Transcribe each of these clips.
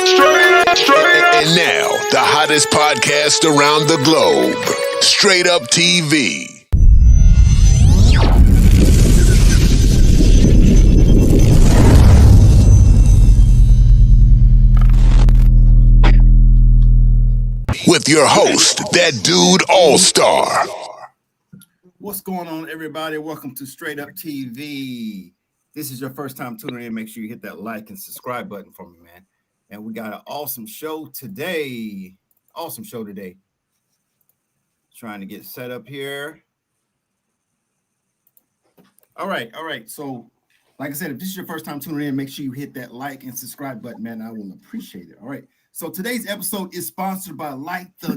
And now, the hottest podcast around the globe, Straight Up TV. With your host, that dude all-star. What's going on, everybody? Welcome to Straight Up TV. This is your first time tuning in. Make sure you hit that like and subscribe button for me, man. And we got an awesome show today. Trying to get set up here. All right. So, like I said, if this is your first time tuning in, make sure you hit that like and subscribe button, man. I will appreciate it. All right. So today's episode is sponsored by Light the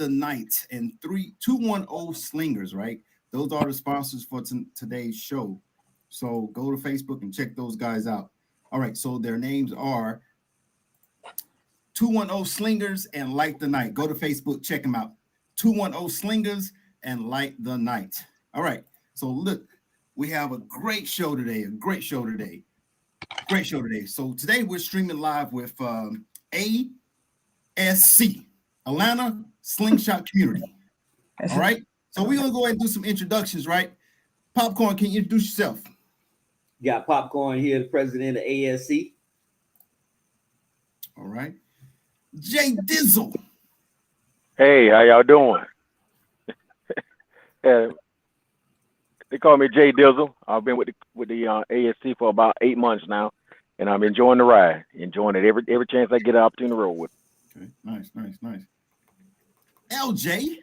Night and 210 Slingers, right? Those are the sponsors for today's show. So go to Facebook and check those guys out. All right, so their names are 210 Slingers and Light the Night. Go to Facebook, check them out. 210 Slingers and Light the Night. All right, so look, we have a great show today. So today we're streaming live with ASC, Atlanta Slingshot Community. All right, so we're gonna go ahead and do some introductions, right? Popcorn, can you introduce yourself? You got Popcorn here, the president of ASC. All right. Jay Dizzle. Hey, how y'all doing? They call me Jay Dizzle. I've been with the ASC for about 8 months now, and I'm enjoying the ride, enjoying it every chance I get an opportunity to roll with. Okay, nice. LJ.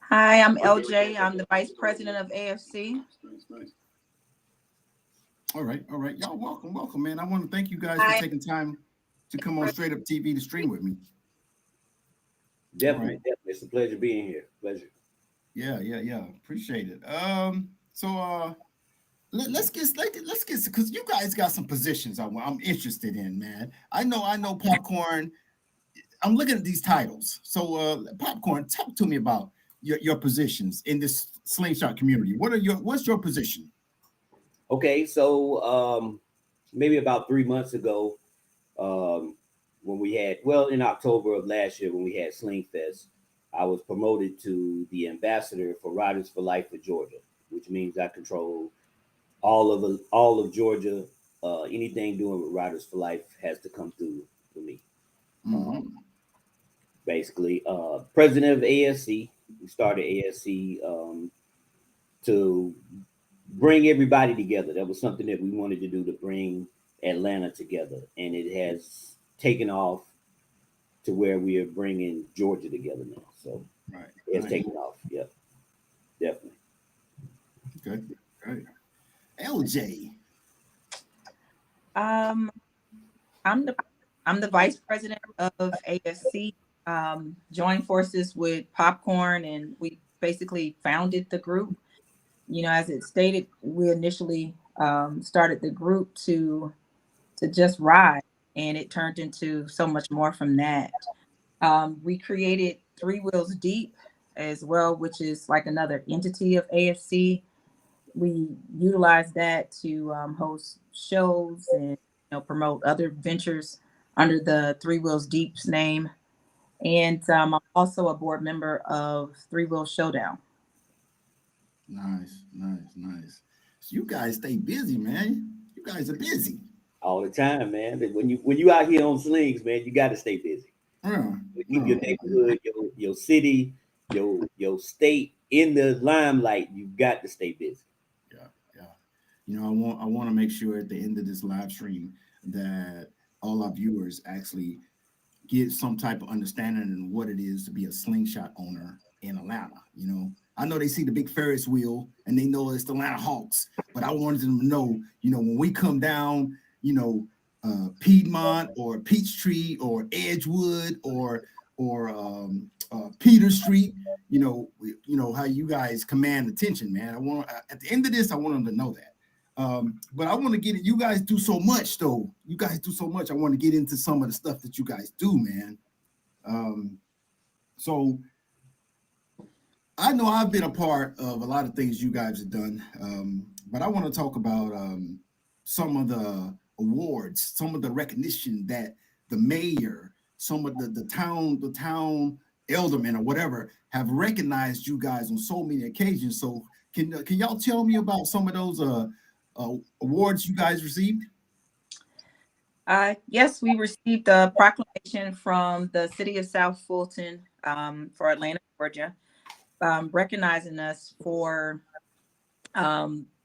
Hi, I'm LJ. I'm the vice president of AFC. Nice. All right. Y'all welcome, man. I want to thank you guys for taking time to come on Straight Up TV to stream with me. Definitely. It's a pleasure being here. Pleasure. Yeah. Appreciate it. Let's get because you guys got some positions I'm interested in, man. I know Popcorn. I'm looking at these titles. So Popcorn, talk to me about your positions in this Slingshot community. What's your position? Okay, so maybe about 3 months ago, when we had, in October of last year when we had Slingfest, I was promoted to the ambassador for Riders for Life for Georgia, which means I control all of Georgia. Anything doing with Riders for Life has to come through for me. Mm-hmm. Basically, president of ASC. We started ASC to bring everybody together. That was something that we wanted to do, to bring Atlanta together, and it has taken off to where we are bringing Georgia together now. So right, it's taken off. Yep, definitely. Good. LJ. I'm the vice president of ASC. Joined forces with Popcorn, and we basically founded the group. You know, as it stated, we initially started the group to just ride, and it turned into so much more from that. We created 3 Wheels Deep as well, which is like another entity of AFC. We utilize that to host shows and promote other ventures under the 3 Wheels Deep's name. And I'm also a board member of 3 Wheels Showdown. Nice. So you guys stay busy, man. You guys are busy all the time, man. When you out here on slings, man, you got to stay busy. Keep your neighborhood, your city, your state in the limelight. You got to stay busy. Yeah. I want to make sure at the end of this live stream that all our viewers actually get some type of understanding of what it is to be a slingshot owner in Atlanta. I know they see the big Ferris wheel and they know it's the Atlanta Hawks, but I wanted them to know, when we come down, Piedmont or Peachtree or Edgewood or Peter Street, how you guys command attention, man. At the end of this, I want them to know that. But I want to get it. You guys do so much, though. I want to get into some of the stuff that you guys do, man. So I know I've been a part of a lot of things you guys have done, but I want to talk about some of the awards, some of the recognition that the mayor, some of the town aldermen or whatever have recognized you guys on so many occasions. So can y'all tell me about some of those awards you guys received? Yes, we received a proclamation from the city of South Fulton for Atlanta, Georgia, recognizing us for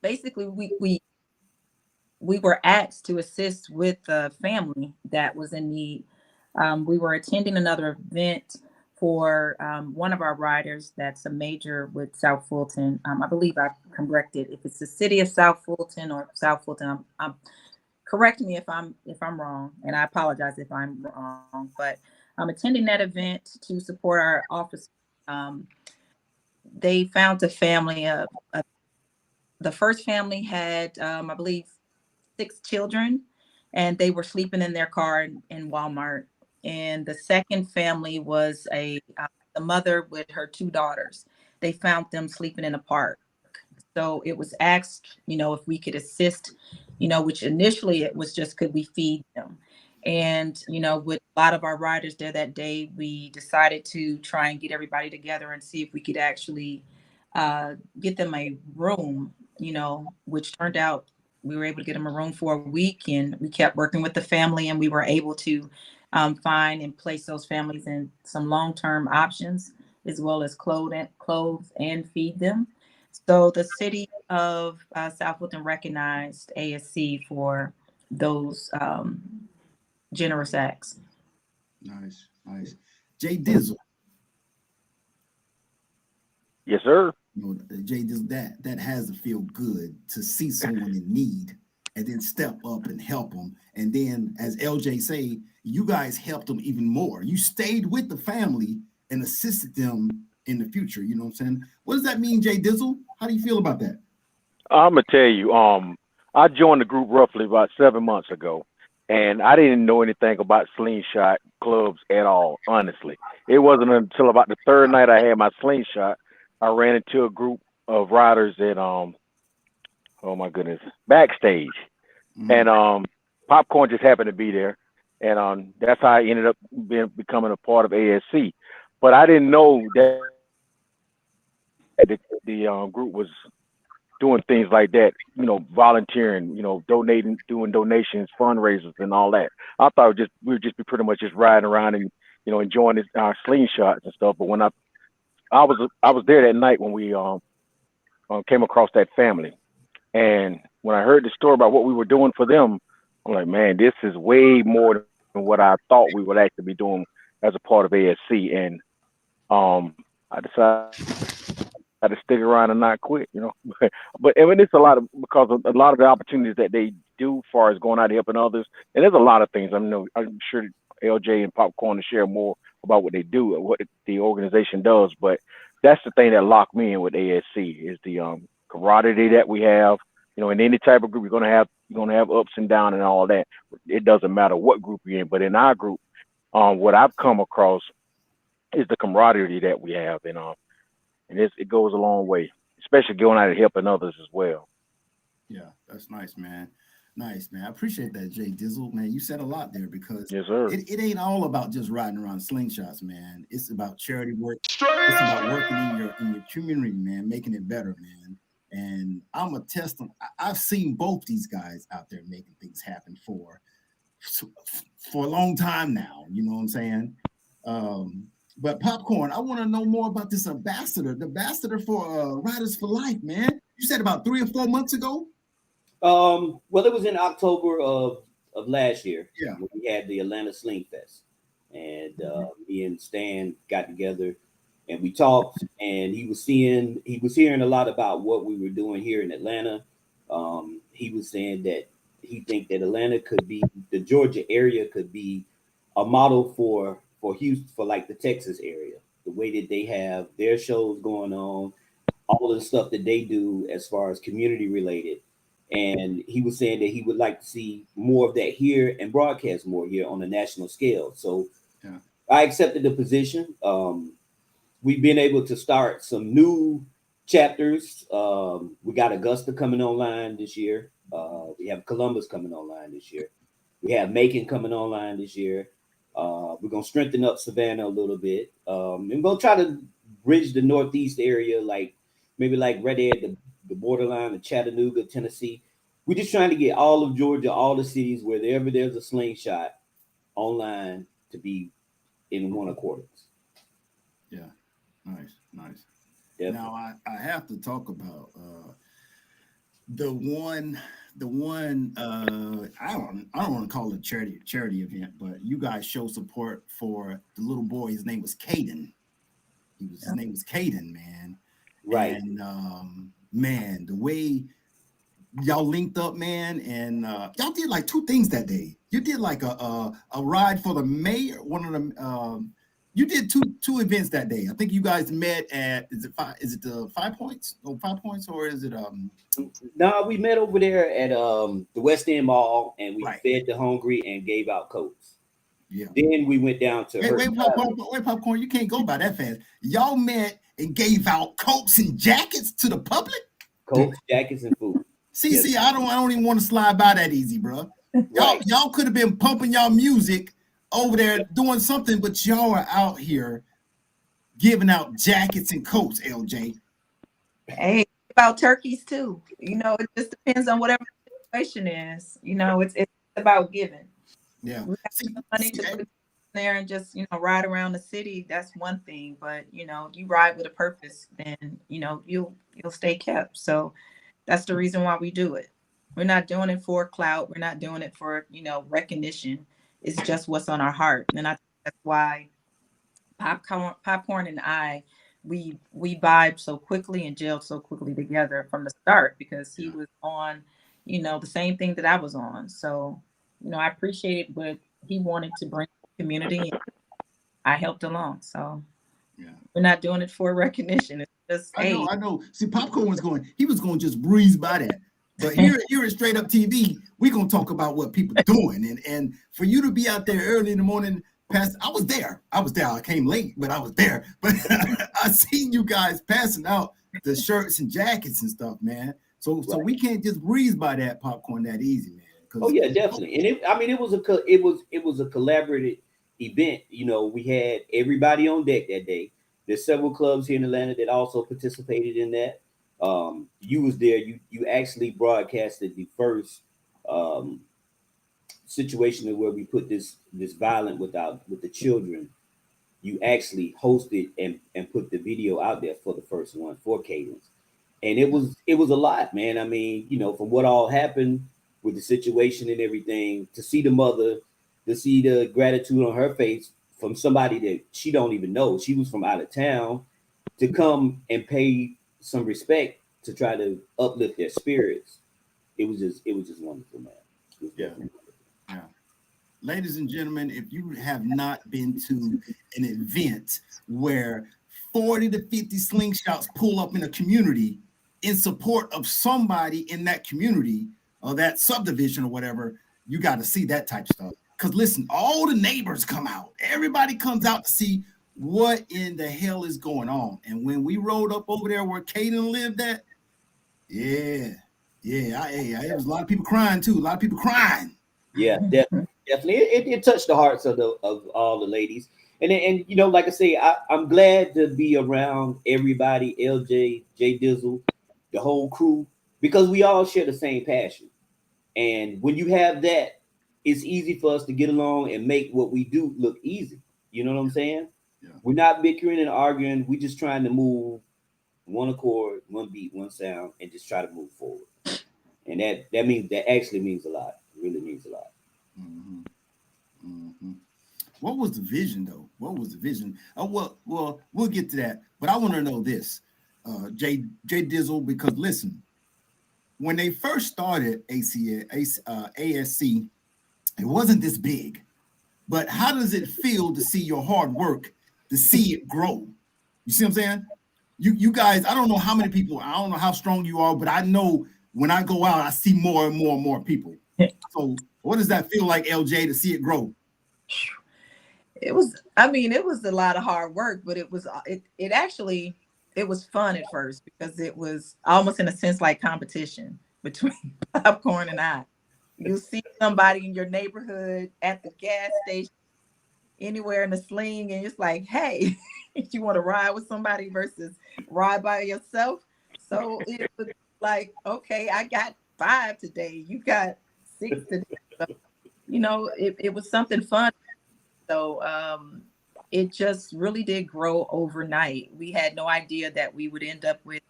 basically we were asked to assist with a family that was in need. We were attending another event for one of our riders that's a major with South Fulton. I believe I corrected if it's the city of South Fulton or South Fulton. Correct me if I'm wrong, and I apologize if I'm wrong. But I'm attending that event to support our officers. They found a family. The first family had, I believe, 6 children, and they were sleeping in their car in Walmart. And the second family was the mother with her 2 daughters. They found them sleeping in a park. So it was asked, if we could assist, which initially it was just, could we feed them? And, with a lot of our riders there that day, we decided to try and get everybody together and see if we could actually get them a room, which turned out we were able to get them a room for a week, and we kept working with the family, and we were able to find and place those families in some long-term options, as well as clothe and feed them. So the city of South Fulton recognized ASC for those generous acts. Nice. Jay Dizzle. Yes, sir. Jay Dizzle, that has to feel good to see someone in need and then step up and help them. And then, as LJ say, you guys helped them even more. You stayed with the family and assisted them in the future. You know what I'm saying? What does that mean, Jay Dizzle? How do you feel about that? I'm gonna tell you. I joined the group roughly about 7 months ago, and I didn't know anything about slingshot clubs at all. Honestly, it wasn't until about the 3rd night I had my slingshot, I ran into a group of riders at oh my goodness, backstage, and Popcorn just happened to be there, and that's how I ended up becoming a part of ASC. But I didn't know that the group was doing things like that, volunteering, donating, doing donations, fundraisers, and all that. I thought we would just be pretty much just riding around and enjoying our slingshots and stuff. But when I was there that night when we came across that family, and when I heard the story about what we were doing for them, I'm like, man, this is way more than what I thought we would actually be doing as a part of ASC. And I decided to stick around and not quit, But I mean, it's because of a lot of the opportunities that they do, as far as going out and helping others. And there's a lot of things. I'm sure LJ and Popcorn to share more about what they do and what the organization does. But that's the thing that locked me in with ASC is the camaraderie that we have. In any type of group, you're gonna have ups and downs and all that. It doesn't matter what group you're in. But in our group, what I've come across is the camaraderie that we have, and it goes a long way, especially going out and helping others as well. Yeah, that's nice, man. Nice, man. I appreciate that, Jay Dizzle. Man, you said a lot there, because yes, sir. It ain't all about just riding around slingshots, man. It's about charity work. It's about working in your community, man, making it better, man. And I'm a test. I've seen both these guys out there making things happen for a long time now. You know what I'm saying? But Popcorn, I want to know more about this ambassador, the ambassador for Riders for Life, man. You said about 3 or 4 months ago? Well, it was in October of last year. Yeah. When we had the Atlanta Sling Fest. And me and Stan got together and we talked, and he was hearing a lot about what we were doing here in Atlanta. He was saying that he think that Atlanta could be, the Georgia area could be a model for Houston, for like the Texas area, the way that they have their shows going on, all of the stuff that they do as far as community related. And he was saying that he would like to see more of that here and broadcast more here on a national scale. So yeah. I accepted the position. We've been able to start some new chapters. We got Augusta coming online this year. We have Columbus coming online this year. We have Macon coming online this year. We're gonna strengthen up Savannah a little bit. And we're gonna try to bridge the Northeast area, like maybe like right there at the borderline of Chattanooga, Tennessee. We're just trying to get all of Georgia, all the cities wherever there's a slingshot online to be in one accordance. Yeah, nice. Definitely. Now I have to talk about the one I don't want to call it a charity event, but you guys show support for the little boy. His name was Caden. His name was Caden, man. Right. And man, the way y'all linked up, man, and y'all did like two things that day. You did like a ride for the mayor. One of them. You did two events that day. I think you guys met at is it the 5 Points? Oh, 5 Points, or is it No, we met over there at the West End Mall, and we Right. fed the hungry and gave out coats. Yeah. Then we went down to Wait, popcorn. You can't go by that fast. Y'all met and gave out coats and jackets to the public. coats, jackets, and food. See, I don't even want to slide by that easy, bro. Y'all could have been pumping y'all music over there doing something, but y'all are out here giving out jackets and coats, LJ. Hey, about turkeys too. You know, it just depends on whatever the situation is. You know, it's about giving. Yeah. We have the money to put there and just, you know, ride around the city. That's one thing, but you know, you ride with a purpose, then you know you'll stay kept. So that's the reason why we do it. We're not doing it for clout. We're not doing it for, you know, recognition. It's just what's on our heart. And I think that's why Popcorn and I, we vibed so quickly and gelled so quickly together from the start, because he was on, you know, the same thing that I was on. So, you know, I appreciated what he wanted to bring to the community. And I helped along. So we're not doing it for recognition. It's just, I know. See, Popcorn was going to just breeze by that. But here at Straight Up TV, we're gonna talk about what people are doing. And for you to be out there early in the morning, I was there. I came late, but I was there. But I seen you guys passing out the shirts and jackets and stuff, man. So we can't just breeze by that, Popcorn, that easy, man. Oh yeah, definitely. And it was a collaborative event. You know, we had everybody on deck that day. There's several clubs here in Atlanta that also participated in that. You was there. You actually broadcasted the first situation where we put this violence with the children. You actually hosted and put the video out there for the first one for Cadence, and it was a lot, man. I mean, you know, from what all happened with the situation and everything, to see the mother, to see the gratitude on her face from somebody that she don't even know. She was from out of town to come and pay some respect to try to uplift their spirits. It was just wonderful, man. Yeah. Ladies and gentlemen, if you have not been to an event where 40 to 50 slingshots pull up in a community in support of somebody in that community or that subdivision or whatever, you got to see that type of stuff. Because listen, all the neighbors come out. Everybody comes out to see what in the hell is going on. And when we rode up over there where Caden lived at, there was a lot of people crying too. A lot of people crying. Yeah, definitely. It touched the hearts of all the ladies. And you know, like I say, I'm glad to be around everybody, LJ, J Dizzle, the whole crew, because we all share the same passion. And when you have that, it's easy for us to get along and make what we do look easy. You know what I'm saying? Yeah. We're not bickering and arguing. We're just trying to move one accord, one beat, one sound, and just try to move forward. And that actually means a lot. It really means a lot. Mm-hmm. Mm-hmm. What was the vision, though? What was the vision? Well, we'll get to that. But I want to know this, J Dizzle, because listen, when they first started ASC, it wasn't this big. But how does it feel to see your hard work, to see it grow? You see what I'm saying? You guys, I don't know how many people, I don't know how strong you are, but I know when I go out, I see more and more and more people. So what does that feel like, LJ, to see it grow? It was a lot of hard work, but it actually, it was fun at first because it was almost in a sense like competition between Popcorn and I. You see somebody in your neighborhood at the gas station, anywhere in the sling, and it's like, hey, you want to ride with somebody versus ride by yourself. So it was like, okay, I got 5 today, you got 6 today. So, it was something fun. So it just really did grow overnight. We had no idea that we would end up with,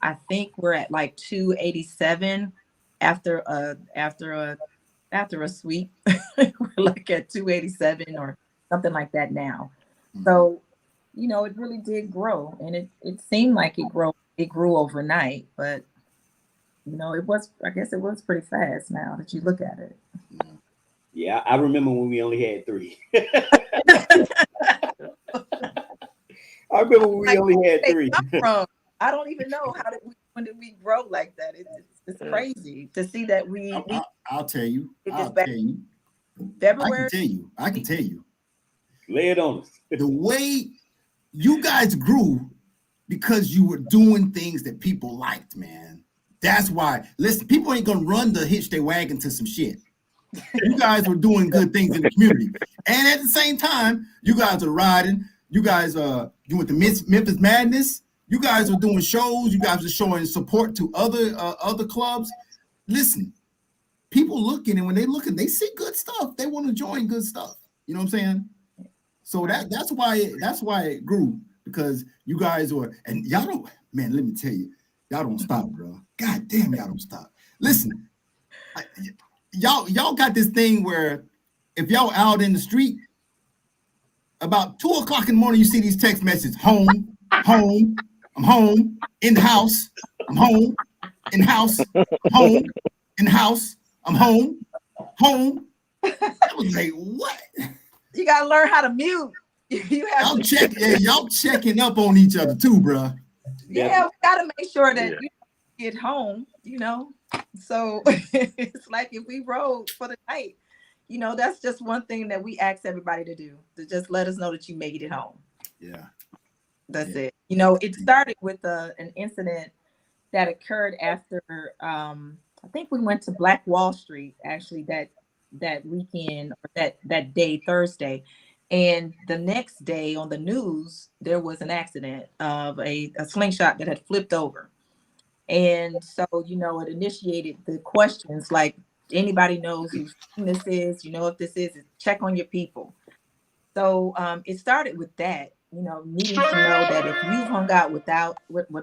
I think we're at like 287 after a sweep. We're like at 287 or something like that now. So, it really did grow, and it seemed like it grew overnight, but I guess it was pretty fast now that you look at it. Yeah, I remember when we only had 3. I remember when we only had 3. I don't even know when did we grow like that? It's crazy to see that I'll tell you. February. I can tell you. Lay it on us. The way you guys grew because you were doing things that people liked, man. That's why. Listen, people ain't gonna run to hitch their wagon to some shit. You guys were doing good things in the community, and at the same time, you guys are riding. You guys you went to Memphis Madness. You guys are doing shows. You guys are showing support to other clubs. Listen, people looking, and when they looking, they see good stuff. They want to join good stuff. You know what I'm saying? So that's why it grew, because you guys were, and y'all don't, man, let me tell you, y'all don't stop, bro. God damn, y'all don't stop. Listen, y'all got this thing where if y'all out in the street, about 2 o'clock in the morning, you see these text messages, home, I'm home, in the house, I'm home, in the house, home, in the house, I'm home. I was like, what? You gotta learn how to mute. Y'all checking up on each other too, bro. Yeah, we gotta make sure that you get home, So it's like if we rode for the night, that's just one thing that we ask everybody to do, to just let us know that you made it home. Yeah. That's it. It started with an incident that occurred after I think we went to Black Wall Street actually that weekend, or that day, Thursday. And the next day on the news, there was an accident of a slingshot that had flipped over. And so, it initiated the questions like, anybody knows who this is, if this is, check on your people. So it started with that, needing to know that if you've hung out with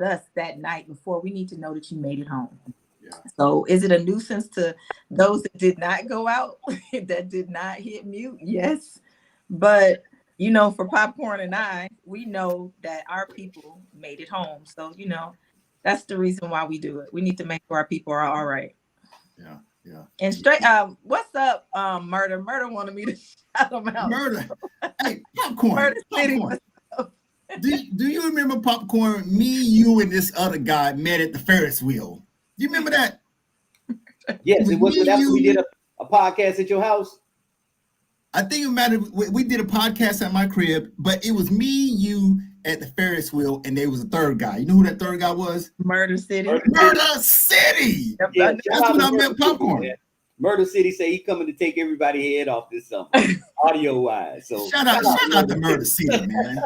us that night before, we need to know that you made it home. Yeah. So is it a nuisance to those that did not go out, that did not hit mute? Yes. But, for Popcorn and I, we know that our people made it home. So, that's the reason why we do it. We need to make sure our people are all right. Yeah. Yeah. And straight, what's up, Murder? Murder wanted me to shout him out. Murder. Hey, Popcorn. Murder City. Popcorn. Do you remember, Popcorn? Me, you, and this other guy met at the Ferris wheel. Do you remember that? Yes, it was. That's when we did a podcast at your house. I think it mattered. We did a podcast at my crib, but it was me, you, at the Ferris wheel, and there was a third guy. You know who that third guy was? Murder City. Murder City. Yep, yeah, that's when I met Popcorn. Murder City say he coming to take everybody's head off this summer, audio wise. So shout out to Murder City, man.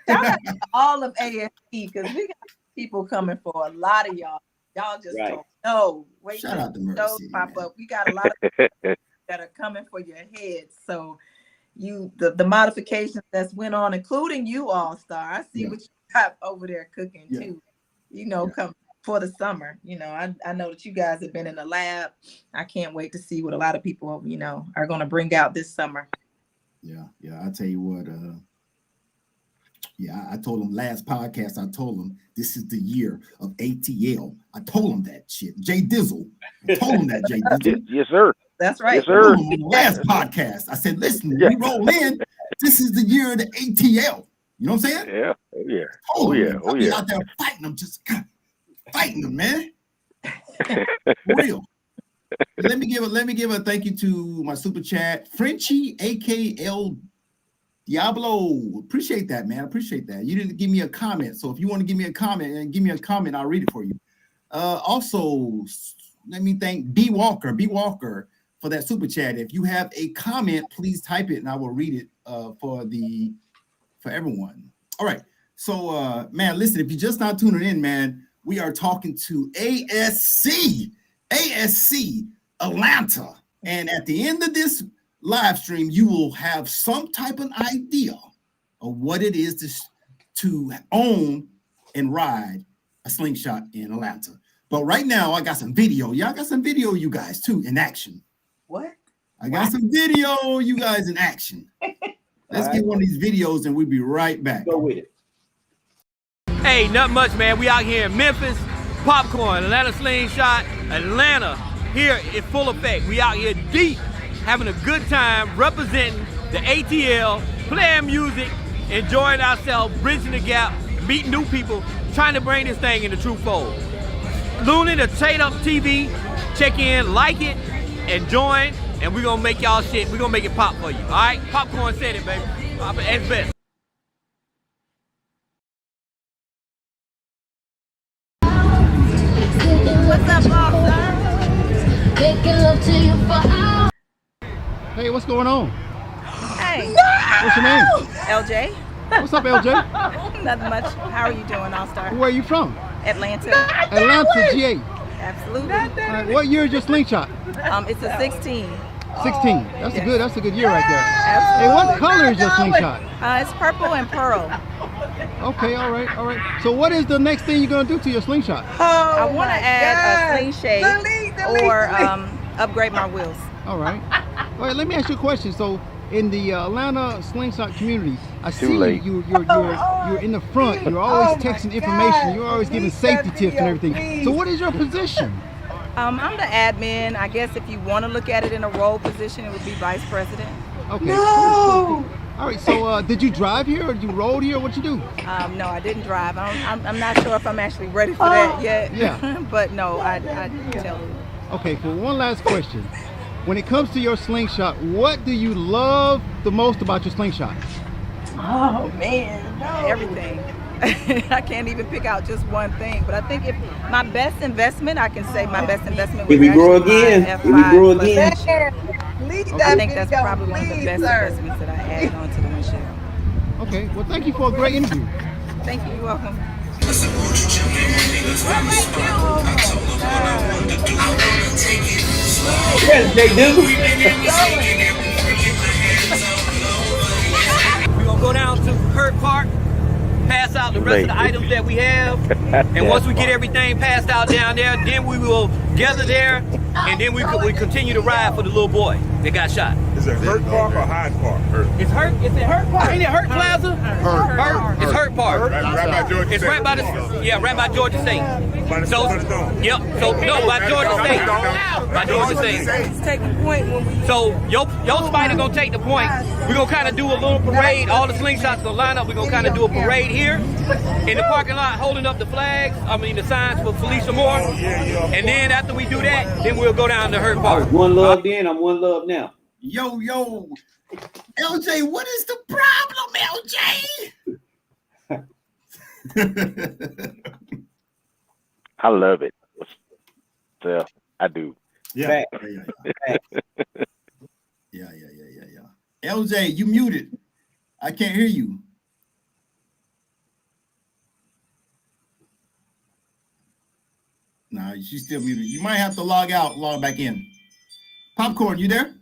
Shout out to all of ASC, because we got people coming for a lot of y'all. Y'all just don't know. Wait, shout out to Murder City, pop up. We got a lot of people that are coming for your heads. So the modifications that's went on, including you, All Star. I see what you got over there cooking too. Come for the summer. I know that you guys have been in the lab. I can't wait to see what a lot of people, are going to bring out this summer. Yeah. I tell you what. I told them last podcast. I told them this is the year of ATL. I told them that shit. Jay Dizzle. I told them that, Jay Dizzle. Yes, sir. That's right. Yes, sir. On the last podcast, I said, listen, we roll in. This is the year of the ATL. You know what I'm saying? Yeah. Oh yeah. I'll be out there fighting them, just fighting them, man. Real. Let me give a thank you to my super chat, Frenchie, AKL Diablo, appreciate that, man. Appreciate that. You didn't give me a comment, so if you want to give me a comment and give me a comment, I'll read it for you. Also, let me thank B Walker for that super chat. If you have a comment, please type it and I will read it for everyone. All right. So, man, listen, if you're just not tuning in, man, we are talking to ASC Atlanta. And at the end of this live stream, you will have some type of idea of what it is to own and ride a slingshot in Atlanta. But right now, I got some video. Y'all got some video, you guys, too, in action. What? I got some video, you guys, in action. Let's get one of these videos and we'll be right back. Go with it. Hey, not much, man. We out here in Memphis, Popcorn, Atlanta Slingshot, Atlanta. Here in full effect. We out here deep, having a good time, representing the ATL, playing music, enjoying ourselves, bridging the gap, meeting new people, trying to bring this thing in the true fold. Tune in to Straight Up TV, check in, like it, and join, and we're gonna make y'all shit. We're gonna make it pop for you. All right? Popcorn said it, baby. It's best. What's up, Bob? Hey, what's going on? Hey. What's your name? LJ. What's up, LJ? Nothing much. How are you doing, All-Star? Where are you from? Atlanta. Atlanta, GA. Absolutely. All right, what year is your slingshot? It's a 16. 16. That's a good year right there. Absolutely. Hey, what color is your slingshot? It's purple and pearl. Okay, all right. So what is the next thing you're gonna do to your slingshot? I want to add a sling shade or upgrade my wheels. All right. All right, let me ask you a question. So in the Atlanta Slingshot community, I see you're in the front. You're always texting information. You're always giving safety tips and everything. So what is your position? I'm the admin. I guess if you want to look at it in a role position, it would be vice president. Okay. No. All right. So did you drive here or did you rode here? What you do? No, I didn't drive. I'm not sure if I'm actually ready for that yet. Yeah. But no, I tell you. Okay. For one last question. When it comes to your slingshot, what do you love the most about your slingshot? Oh man, everything. I can't even pick out just one thing, but I think if my best investment, I can say my best investment was Here we grow actually again. my Here we grow again. I think that's probably one of the best investments that I added onto the windshield. Okay, well thank you for a great interview. Thank you, you're welcome. Yes, they do. We're gonna go down to Hurt Park, pass out the rest of the items that we have, and once we get everything passed out down there, then we will gather there, and then we continue to ride for the little boy that got shot. Is it Hurt Park or Hyde Park? It's Hurt. It's at Hurt Park. Ain't it Hurt Plaza? Hurt. It's Hurt Park. Right by Georgia It's State. right by right by Georgia State. By the Dome. Yep. So no, by Georgia State. By Georgia State. Let's take the point when we. So your spider gonna take the point. We're gonna kind of do a little parade. All the slingshots gonna line up. We're gonna kind of do a parade here in the parking lot, holding up the flags. The signs for Felicia Moore. And then after we do that, then we'll go down to Hurt I Park. was one love then. I'm one love now. Yo, LJ, what is the problem, LJ? I love it. So I do. Yeah. LJ, you muted. I can't hear you. No, she's still muted. You might have to log out, log back in. Popcorn, you there?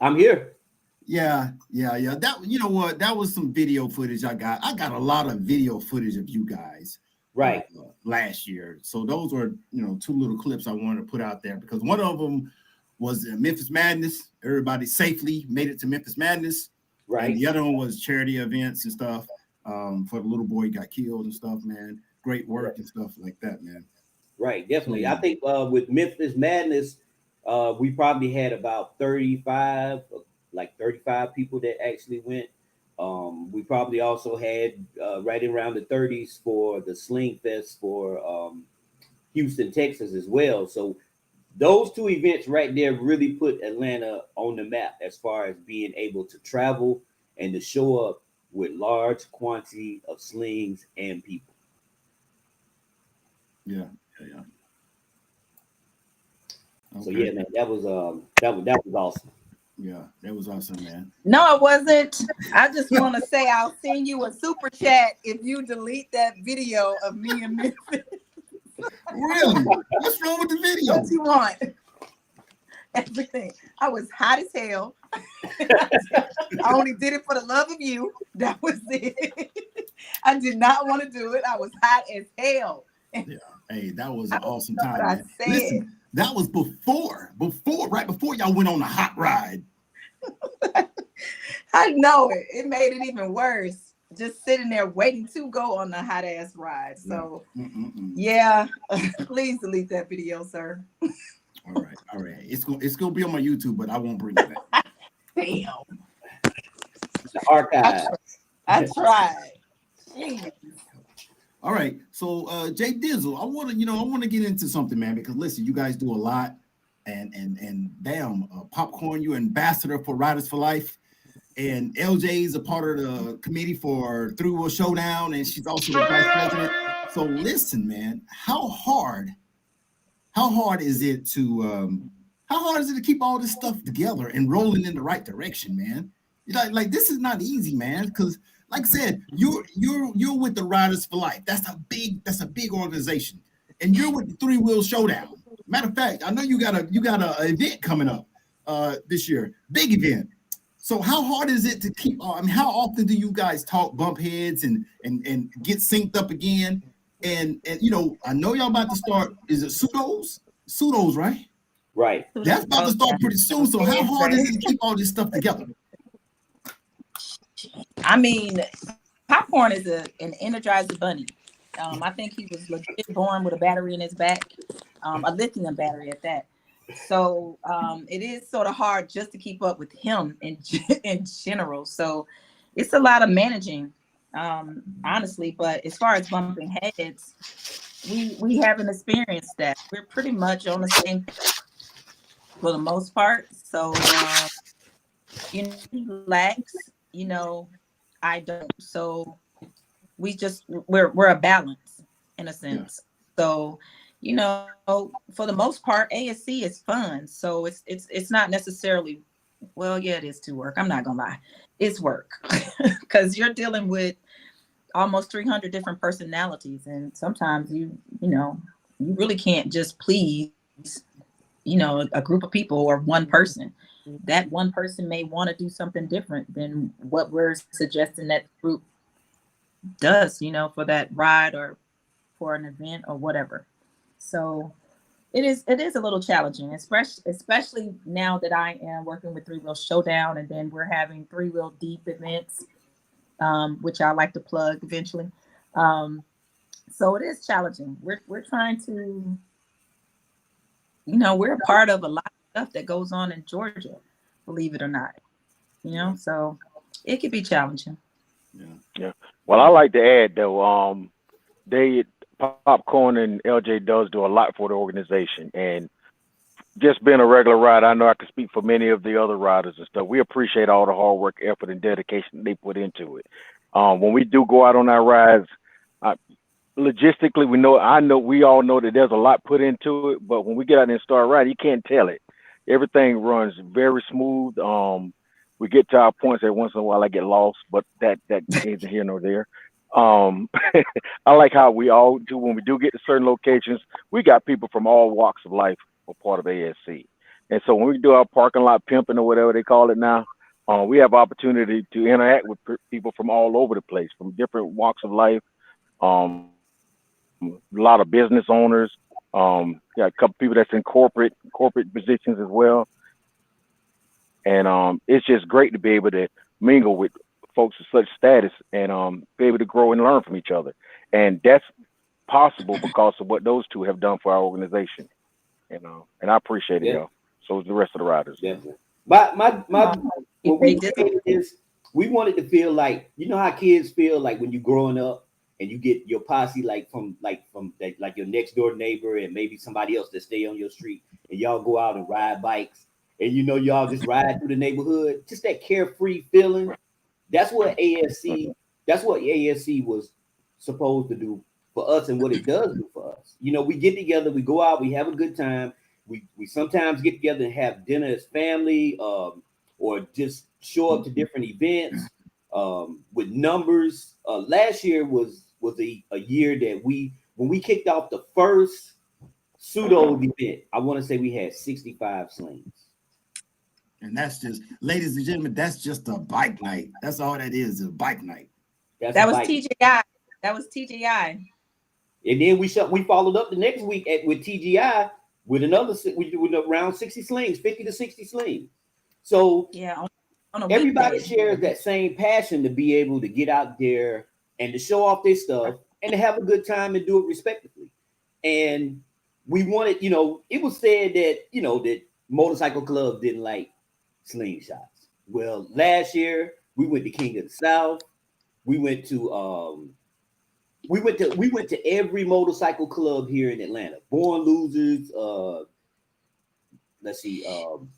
I'm here. Yeah. That, you know what? That was some video footage I got. I got a lot of video footage of you guys. Right. Last year. So those were, two little clips I wanted to put out there because one of them was Memphis Madness. Everybody safely made it to Memphis Madness. Right. And the other one was charity events and stuff for the little boy who got killed and stuff, man. Great work and stuff like that, man. Right. Definitely. I think with Memphis Madness, we probably had about 35 people that actually went. We probably also had right around the 30s for the Sling Fest for Houston, Texas as well. So those two events right there really put Atlanta on the map as far as being able to travel and to show up with large quantity of slings and people. Yeah. So Okay. yeah, man, that was awesome. Yeah, that was awesome, man. No, it wasn't. I just want to say I'll send you a super chat if you delete that video of me and Memphis. Really? What's wrong with the video? What you want? Everything. I was hot as hell. I only did it for the love of you. That was it. I did not want to do it. I was hot as hell. Yeah. Hey, that was an awesome time, I man. said. Listen, that was right before y'all went on a hot ride. I know it. It made it even worse. Just sitting there waiting to go on the hot ass ride. So yeah, please delete that video, sir. All right. It's gonna be on my YouTube, but I won't bring it back. Damn. The archive. I tried. Jeez. All right. So Jay Dizzle, I want to get into something, man, because listen, you guys do a lot. And damn, Popcorn, you're ambassador for Riders for Life, and LJ is a part of the committee for Three Wheel Showdown, and she's also the vice president. So listen, man, how hard is it to keep all this stuff together and rolling in the right direction, man? Like this is not easy, man, because like I said, you're with the Riders for Life. That's a big organization, and you're with the Three Wheel Showdown. Matter of fact, I know you got a event coming up this year, big event. So how hard is it to keep? How often do you guys talk, bump heads, and get synced up again? And I know y'all about to start. Is it pseudos, right? Right. That's about to start pretty soon. So how hard is it to keep all this stuff together? I mean, Popcorn is an energizer bunny. I think he was legit born with a battery in his back, a lithium battery at that. So it is sort of hard just to keep up with him in general. So it's a lot of managing, honestly. But as far as bumping heads, we haven't experienced that. We're pretty much on the same for the most part. So he lacks, I don't. So we're a balance in a sense. So for the most part, ASC is fun. So it's not necessarily, well, yeah, it is to work. I'm not gonna lie, it's work because you're dealing with almost 300 different personalities, and sometimes you really can't just please a group of people or one person. That one person may want to do something different than what we're suggesting that group does, for that ride or for an event or whatever. So it is a little challenging, especially now that I am working with Three Wheel Showdown, and then we're having Three Wheel Deep events, which I like to plug eventually. So it is challenging. We're trying to, we're a part of a lot of stuff that goes on in Georgia, believe it or not. So it could be challenging. Yeah. Well, I like to add though, Popcorn and LJ does do a lot for the organization, and just being a regular rider, I know I can speak for many of the other riders and stuff. We appreciate all the hard work, effort, and dedication they put into it. When we do go out on our rides, logistically, we all know that there's a lot put into it, but when we get out and start riding, you can't tell it. Everything runs very smooth. We get to our points every once in a while. I get lost, but that isn't here nor there. I like how we all do when we do get to certain locations. We got people from all walks of life a part of ASC, and so when we do our parking lot pimping or whatever they call it now, we have opportunity to interact with people from all over the place, from different walks of life. A lot of business owners. Got a couple people that's in corporate positions as well, and it's just great to be able to mingle with folks of such status and be able to grow and learn from each other. And that's possible because of what those two have done for our organization. And I appreciate it, y'all. So is the rest of the riders. Yeah. But what we did is we wanted to feel like, how kids feel like when you're growing up and you get your posse from your next door neighbor and maybe somebody else that stay on your street, and y'all go out and ride bikes, and y'all just ride through the neighborhood, just that carefree feeling. that's what ASC was supposed to do for us, and what it does do for us. You know, we get together, we go out, we have a good time. We sometimes get together and have dinner as family, or just show up to different events with numbers. Last year was a year that when we kicked off the first pseudo event, I want to say we had 65 slings. And that's just, ladies and gentlemen, that's just a bike night. That's all that is a bike night. That was TGI. That was TGI. And then we followed up the next week with TGI with with around 60 slings, 50 to 60 slings. So yeah, everybody shares that same passion to be able to get out there and to show off their stuff and to have a good time and do it respectively. And we wanted, you know, it was said that, you know, that motorcycle clubs didn't like slingshots. Well, last year we went to King of the South. We went to every motorcycle club here in Atlanta. Born Losers,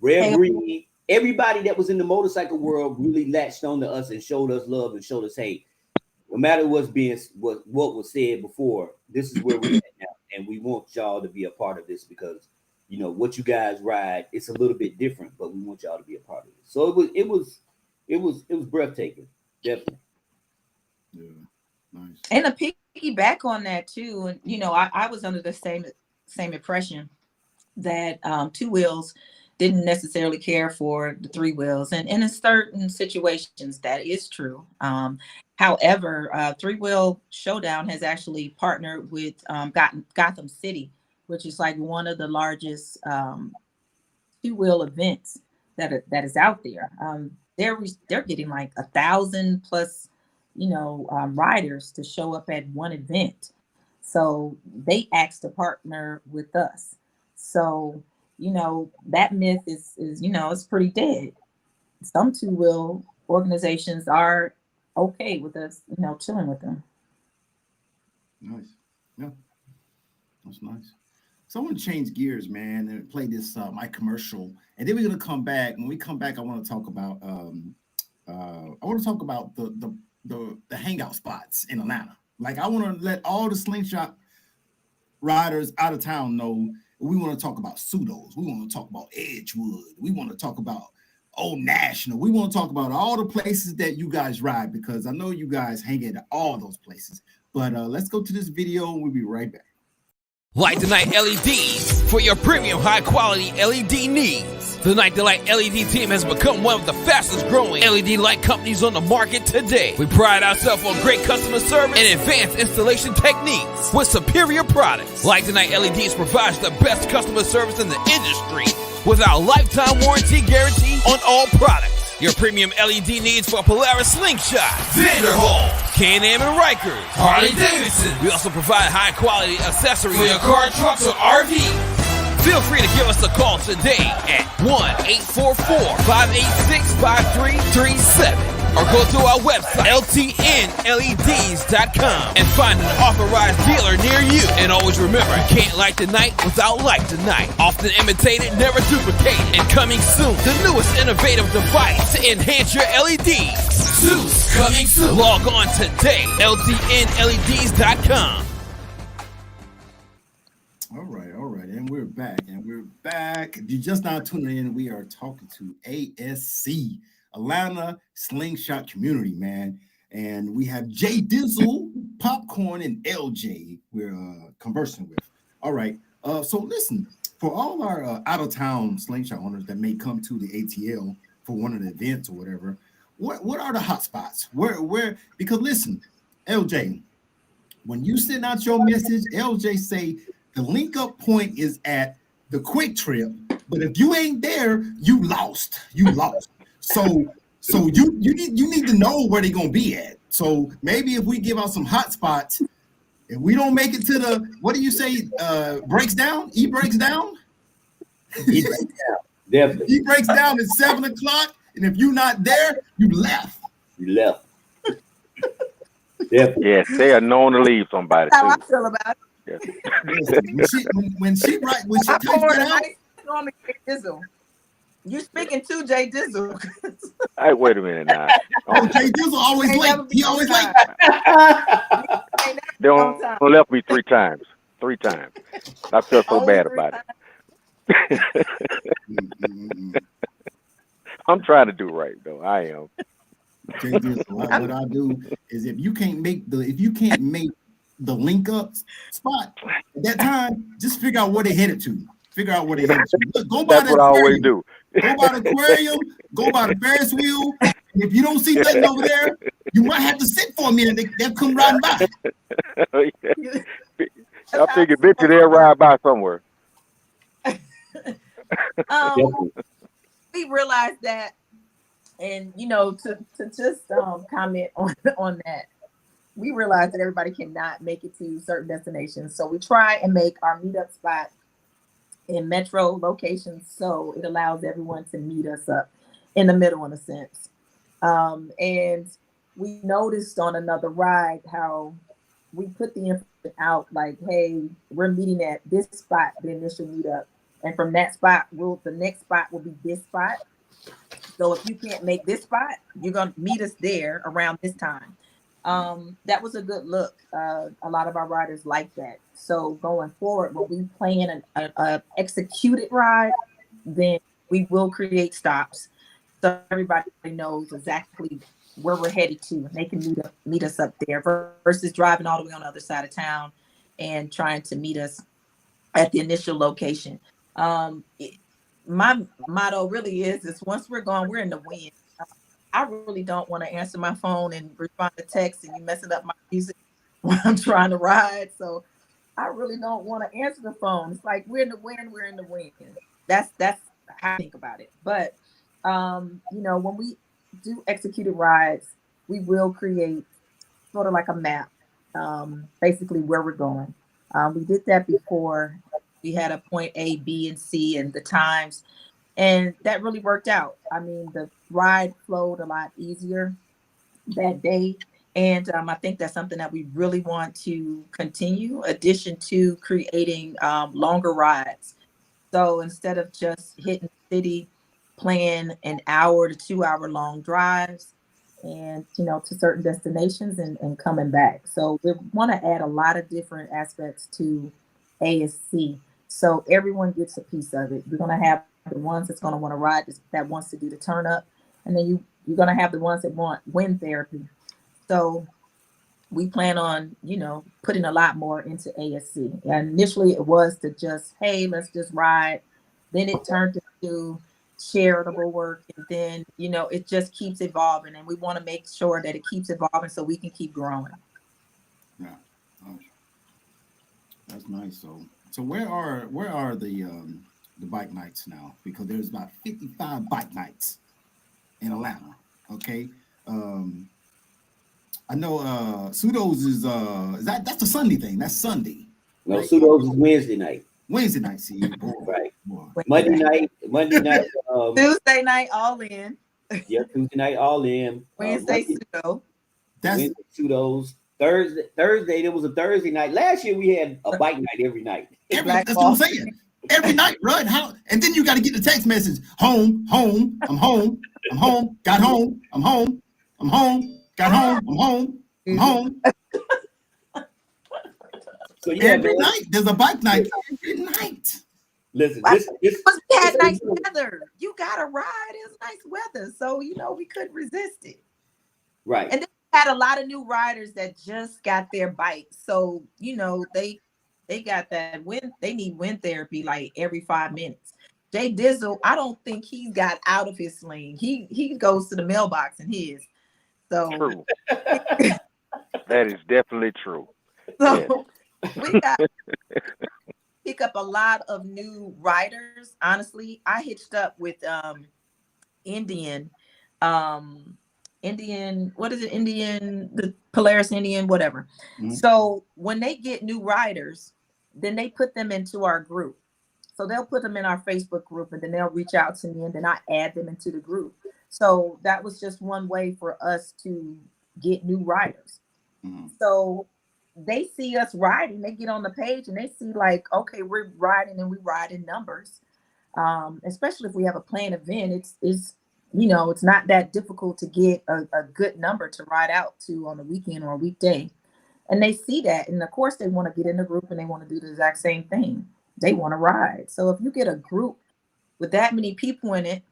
Red Breed. Everybody that was in the motorcycle world really latched on to us and showed us love and showed us, hey, no matter what was said before, this is where we're at now, and we want y'all to be a part of this because, you know, what you guys ride, it's a little bit different, but we want y'all to be a part of it. So it was breathtaking, definitely. Yeah, nice. And to piggyback on that too, and you know, I was under the same impression that two wheels didn't necessarily care for the three wheels, and in certain situations that is true. However, Three Wheel Showdown has actually partnered with Gotham City, which is like one of the largest two-wheel events that is out there. They're getting like 1,000 plus, you know, riders to show up at one event. So they asked to partner with us. So, you know, that myth is you know, it's pretty dead. Some two-wheel organizations are okay with us, you know, chilling with them. Nice. Yeah, that's nice. So I want to change gears, man, and play this my commercial, and then we're gonna come back. When we come back, I want to talk about the hangout spots in Atlanta. Like, I want to let all the slingshot riders out of town know. We want to talk about pseudos. We want to talk about Edgewood. We want to talk about Old National. We want to talk about all the places that you guys ride, because I know you guys hang at all those places. But let's go to this video and we'll be right back. Light the Night LEDs for your premium high quality LED needs. The Night the Light LED team has become one of the fastest growing LED light companies on the market today. We pride ourselves on great customer service and advanced installation techniques with superior products. Light the Night LEDs provides the best customer service in the industry with our lifetime warranty guarantee on all products. Your premium LED needs for Polaris Slingshot, Vanderhall, Can-Am and Rikers, Harley Davidson. We also provide high quality accessories for your car, trucks, or RV. Feel free to give us a call today at 1-844-586-5337 or go to our website, ltnleds.com, and find an authorized dealer near you. And always remember, you can't light the night without Light the Night. Often imitated, never duplicated. And coming soon, the newest innovative device to enhance your LEDs. Zeus, coming soon. Log on today, ltnleds.com. All right, and we're back. If you're just now tuning in, we are talking to ASC, Atlanta Slingshot Community, man. And we have Jay Dizzle, Popcorn, and LJ we're conversing with. All right, so listen, for all our out-of-town slingshot owners that may come to the ATL for one of the events or whatever, what are the hot spots? Where? Because listen, LJ, when you send out your message, LJ say the link up point is at the Quick Trip, but if you ain't there, you lost. So you need to know where they're gonna be at. So maybe if we give out some hot spots, if we don't make it to the, what do you say, breaks down? He breaks down? He breaks down, definitely. He breaks down at 7 o'clock, and if you're not there, you left. Definitely. Yes, they are known to leave somebody. That's how I Too. feel about it. Yes. when she types that out, You're speaking to Jay Dizzle. Hey, wait a minute now. Oh, Jay Dizzle always late. He always late. They only left me 3 times. 3 times. I felt so bad about it. I'm trying to do right though. I am. Jay Dizzle, what I do is if you can't make the link up spot at that time, just figure out where they headed to. Figure out where they headed to. Look, go by That's what I always do. Go by the aquarium, go by the Ferris wheel. And if you don't see nothing over there, you might have to sit for a minute. They'll come riding by. I figured bitch they'll ride by somewhere. We realized that, and to just comment on that, we realized that everybody cannot make it to certain destinations. So we try and make our meetup spot in metro locations so it allows everyone to meet us up in the middle in a sense. And we noticed on another ride how we put the information out like, hey, we're meeting at this spot, the initial meetup. And from that spot, the next spot will be this spot. So if you can't make this spot, you're going to meet us there around this time. That was a good look. A lot of our riders like that. So going forward, when we plan an executed ride, then we will create stops so everybody knows exactly where we're headed to, and they can meet us up there versus driving all the way on the other side of town and trying to meet us at the initial location. My motto really is once we're gone, we're in the wind. I really don't want to answer my phone and respond to texts and you messing up my music when I'm trying to ride. So I really don't want to answer the phone. It's like we're in the wind. That's how I think about it. But when we do executed rides, we will create sort of like a map, basically where we're going. We did that before. We had a point A, B, and C and the times, and that really worked out. I mean, the ride flowed a lot easier that day. And I think that's something that we really want to continue, addition to creating longer rides. So instead of just hitting the city, plan an hour to 2 hour long drives and, to certain destinations and coming back. So we want to add a lot of different aspects to ASC. So everyone gets a piece of it. You're going to have the ones that's going to want to ride, that wants to do the turn up. And then you're going to have the ones that want wind therapy. So we plan on, putting a lot more into ASC. And initially it was to just, hey, let's just ride. Then it turned into charitable work. And then, it just keeps evolving. And we want to make sure that it keeps evolving so we can keep growing. Yeah. Oh, that's nice. So where are the bike nights now? Because there's about 55 bike nights in Atlanta. Okay. I know Pseudos is that's a Sunday thing. That's Sunday. No, right? Pseudos is Wednesday night. Wednesday night, see you. Right. Boy. Monday night. Tuesday night all in. Yeah, Tuesday night all in. Wednesday pseudo. Wednesday pseudos. Thursday there was a Thursday night. Last year we had a bike night every night. That's what I'm saying. Every night, right? And then you got to get the text message. Home, I'm home, got home, I'm home, got home, I'm home. So yeah, every night there's a bike night. Every night. Listen, we had nice weather. You gotta ride. It was nice weather, so we couldn't resist it. Right. And then we had a lot of new riders that just got their bikes, so they got that wind. They need wind therapy like every 5 minutes. Jay Dizzle, I don't think he got out of his sling. He goes to the mailbox in his. So true. That is definitely true. So we got pick up a lot of new riders. Honestly, I hitched up with Indian, what is it? The Polaris Indian, whatever. Mm-hmm. So when they get new riders, then they put them into our group. So they'll put them in our Facebook group and then they'll reach out to me and then I add them into the group. So that was just one way for us to get new riders. Mm-hmm. So they see us riding, they get on the page and they see like, okay, we're riding and we ride in numbers. especially if we have a planned event. It's you know, it's not that difficult to get a good number to ride out to on a weekend or a weekday. And they see that, and of course they want to get in the group and they want to do the exact same thing. They want to ride. So if you get a group with that many people in it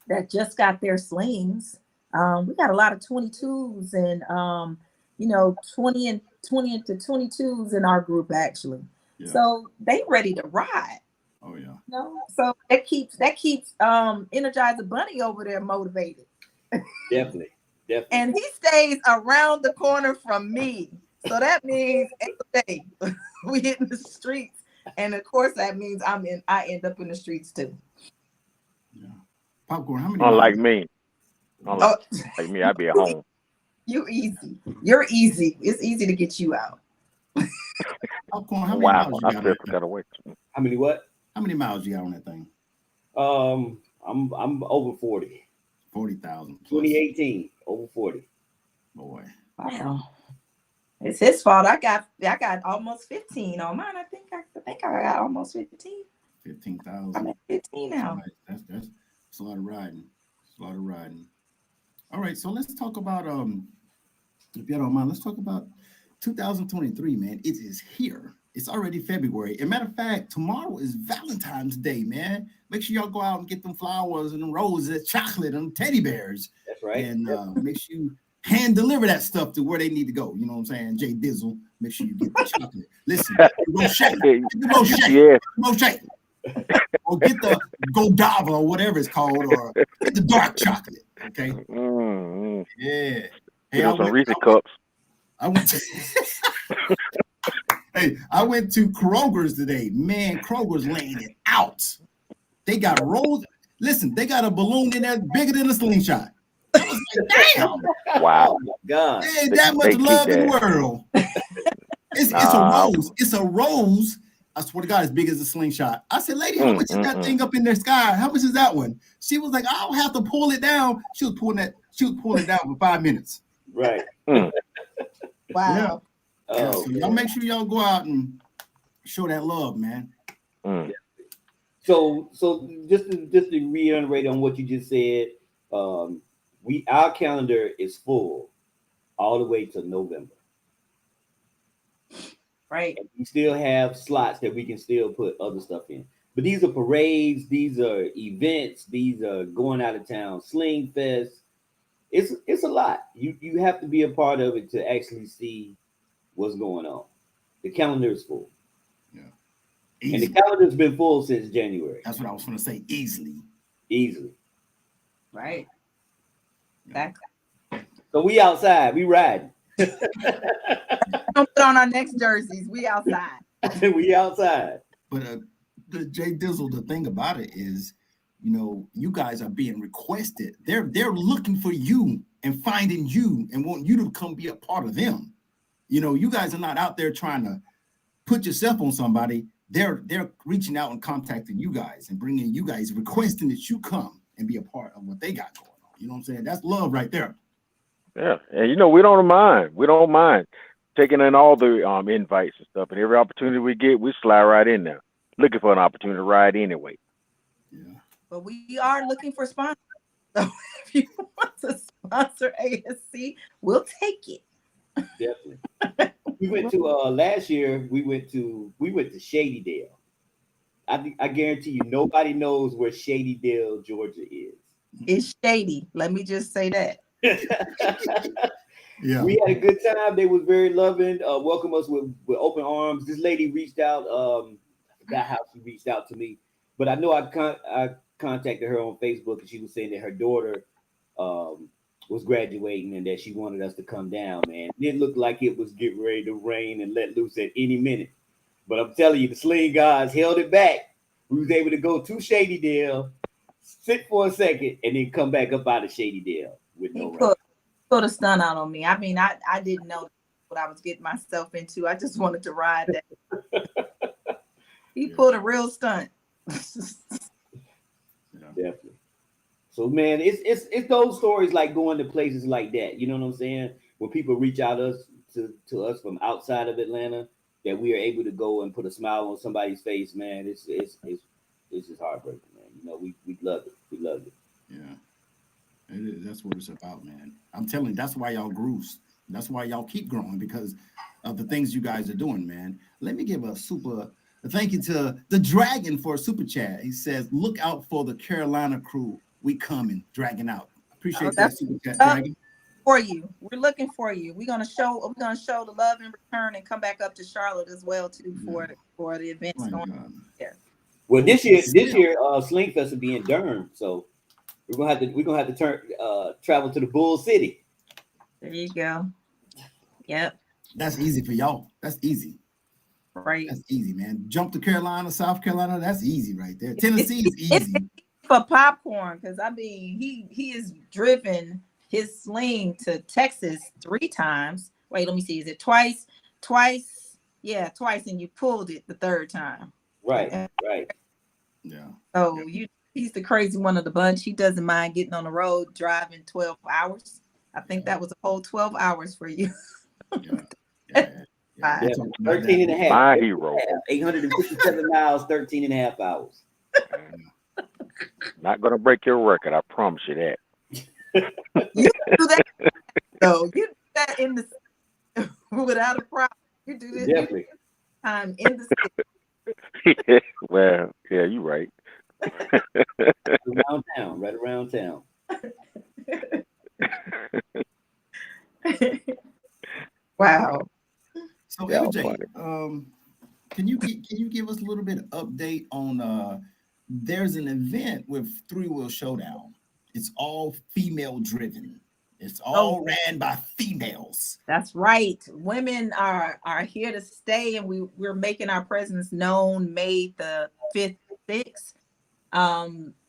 that just got their slings, we got a lot of 22s and you know, 20 into 22s in our group actually. Yeah. So they ready to ride. Oh yeah. You know? So that keeps Energizer Bunny over there motivated. Definitely. And he stays around the corner from me. So that means every day we hit in the streets. And of course that means I end up in the streets too. Yeah. Popcorn, how many Unlike me. Like me, I'd be at home. You easy. You're easy. It's easy to get you out. Popcorn, how many Wow, miles you got on that? How many what? How many miles you got on that thing? I'm over 40. 40,000. 2018, over 40. Boy. Wow. It's his fault. I got almost 15 on mine. I think I got almost 15. 15,000. I'm at 15 now. That's a lot of riding. It's a lot of riding. All right, so let's talk about if you don't mind, let's talk about 2023, man. It is here. It's already February. As a matter of fact, tomorrow is Valentine's Day, man. Make sure y'all go out and get them flowers and them roses, chocolate, and teddy bears. That's right. And make sure you hand deliver that stuff to where they need to go. You know what I'm saying? Jay Dizzle, make sure you get the chocolate. Listen, go shake. Go shake. Yeah. Go shake. Or get the Godiva or whatever it's called, or get the dark chocolate. Okay. Mm-hmm. Yeah. Hey, some Reese cups. I went to Kroger's today. Man, Kroger's laying it out. They got rolls. Listen, they got a balloon in there bigger than a slingshot. I was like, damn. Wow. Oh God. There ain't that much love in the world. It's a rose. It's a rose. I swear to God, as big as a slingshot. I said, lady, how much is that thing up in the sky? How much is that one? She was like, I'll have to pull it down. She was pulling it down for 5 minutes. Right. Wow. Yeah. So y'all make sure y'all go out and show that love, man. Mm. So just to reiterate on what you just said, our calendar is full all the way to November. Right. And we still have slots that we can still put other stuff in. But these are parades, these are events, these are going out of town, Sling Fest. It's a lot. You have to be a part of it to actually see what's going on. The calendar is full. Yeah. And the calendar's been full since January. That's what I was going to say. Easily. Right. Exactly. So we outside. We riding. Don't put on our next jerseys. We outside. We outside. But the Jay Dizzle, the thing about it is, you know, you guys are being requested. They're looking for you and finding you and want you to come be a part of them. You know, you guys are not out there trying to put yourself on somebody. They're reaching out and contacting you guys and bringing you guys, requesting that you come and be a part of what they got going on. You know what I'm saying? That's love right there. Yeah, and you know, we don't mind. We don't mind taking in all the invites and stuff. And every opportunity we get, we slide right in there, looking for an opportunity to ride anyway. Yeah. But we are looking for sponsors. So if you want to sponsor ASC, we'll take it. Definitely. We went to last year. We went to Shady Dale. I guarantee you, nobody knows where Shady Dale, Georgia is. It's shady. Let me just say that. Yeah. We had a good time. They was very loving. Welcome us with open arms. This lady reached out. I forgot how she reached out to me, but I know I contacted her on Facebook, and she was saying that her daughter was graduating and that she wanted us to come down, man. It looked like it was getting ready to rain and let loose at any minute. But I'm telling you, the Sling guys held it back. We was able to go to Shady Dale, sit for a second, and then come back up out of Shady Dale with no rain. Put a stunt out on me. I mean, I didn't know what I was getting myself into. I just wanted to ride that. He pulled a real stunt. Definitely. So man, it's those stories like going to places like that. You know what I'm saying? When people reach out to us from outside of Atlanta, that we are able to go and put a smile on somebody's face, man. just heartbreaking, man. You know, we love it. We love it. Yeah, it is. That's what it's about, man. I'm telling you, that's why y'all grew. That's why y'all keep growing, because of the things you guys are doing, man. Let me give a thank you to the Dragon for a super chat. He says, "Look out for the Carolina crew. We coming, dragging out." Appreciate that super chat, Dragon. For you, we're looking for you. We're gonna show the love in return and come back up to Charlotte as well too for the events going there. Well, this year, Slingfest will be in Durham, so we're gonna have to travel to the Bull City. There you go. Yep. That's easy for y'all. That's easy. Right. That's easy, man. Jump to Carolina, South Carolina. That's easy right there. Tennessee is easy. For Popcorn, because I mean, he has driven his sling to Texas 3 times. Wait, let me see. Is it twice? Yeah, twice, and you pulled it the 3rd time. Right. Yeah. So he's the crazy one of the bunch. He doesn't mind getting on the road, driving 12 hours. I think that was a whole 12 hours for you. Yeah. 13 and a half. My hero. 857 miles, 13 and a half hours. Not going to break your record. I promise you that. You do that. No, you do that in the without a problem. You do this Definitely. Time in the Yeah, well, yeah, you're right. Right around town. Wow. So MJ, can you give us a little bit of update on there's an event with Three Wheel Showdown. It's all female driven. It's all ran by females. That's right. Women are here to stay, and we're making our presence known May the 5th, 6th.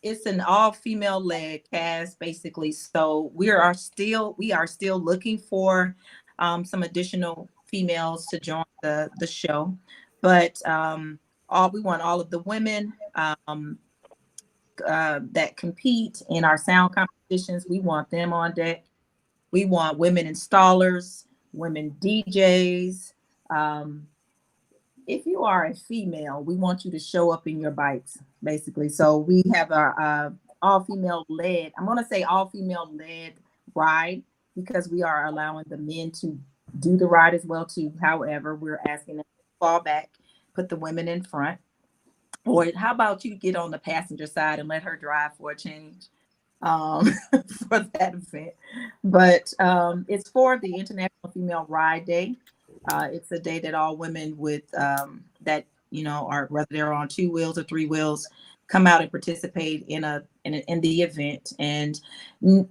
It's an all female led cast basically. So we are still looking for some additional females to join the show, but we want all of the women that compete in our sound competitions. We want them on deck. We want women installers, women DJs. If you are a female, we want you to show up in your bikes, basically. So we have our all-female led, I'm going to say all-female led ride, because we are allowing the men to do the ride as well, too. However, we're asking them to fall back, put the women in front. Or how about you get on the passenger side and let her drive for a change for that event. But it's for the International Female Ride Day. It's a day that all women with that, are whether they're on 2 wheels or 3 wheels, come out and participate in the event. And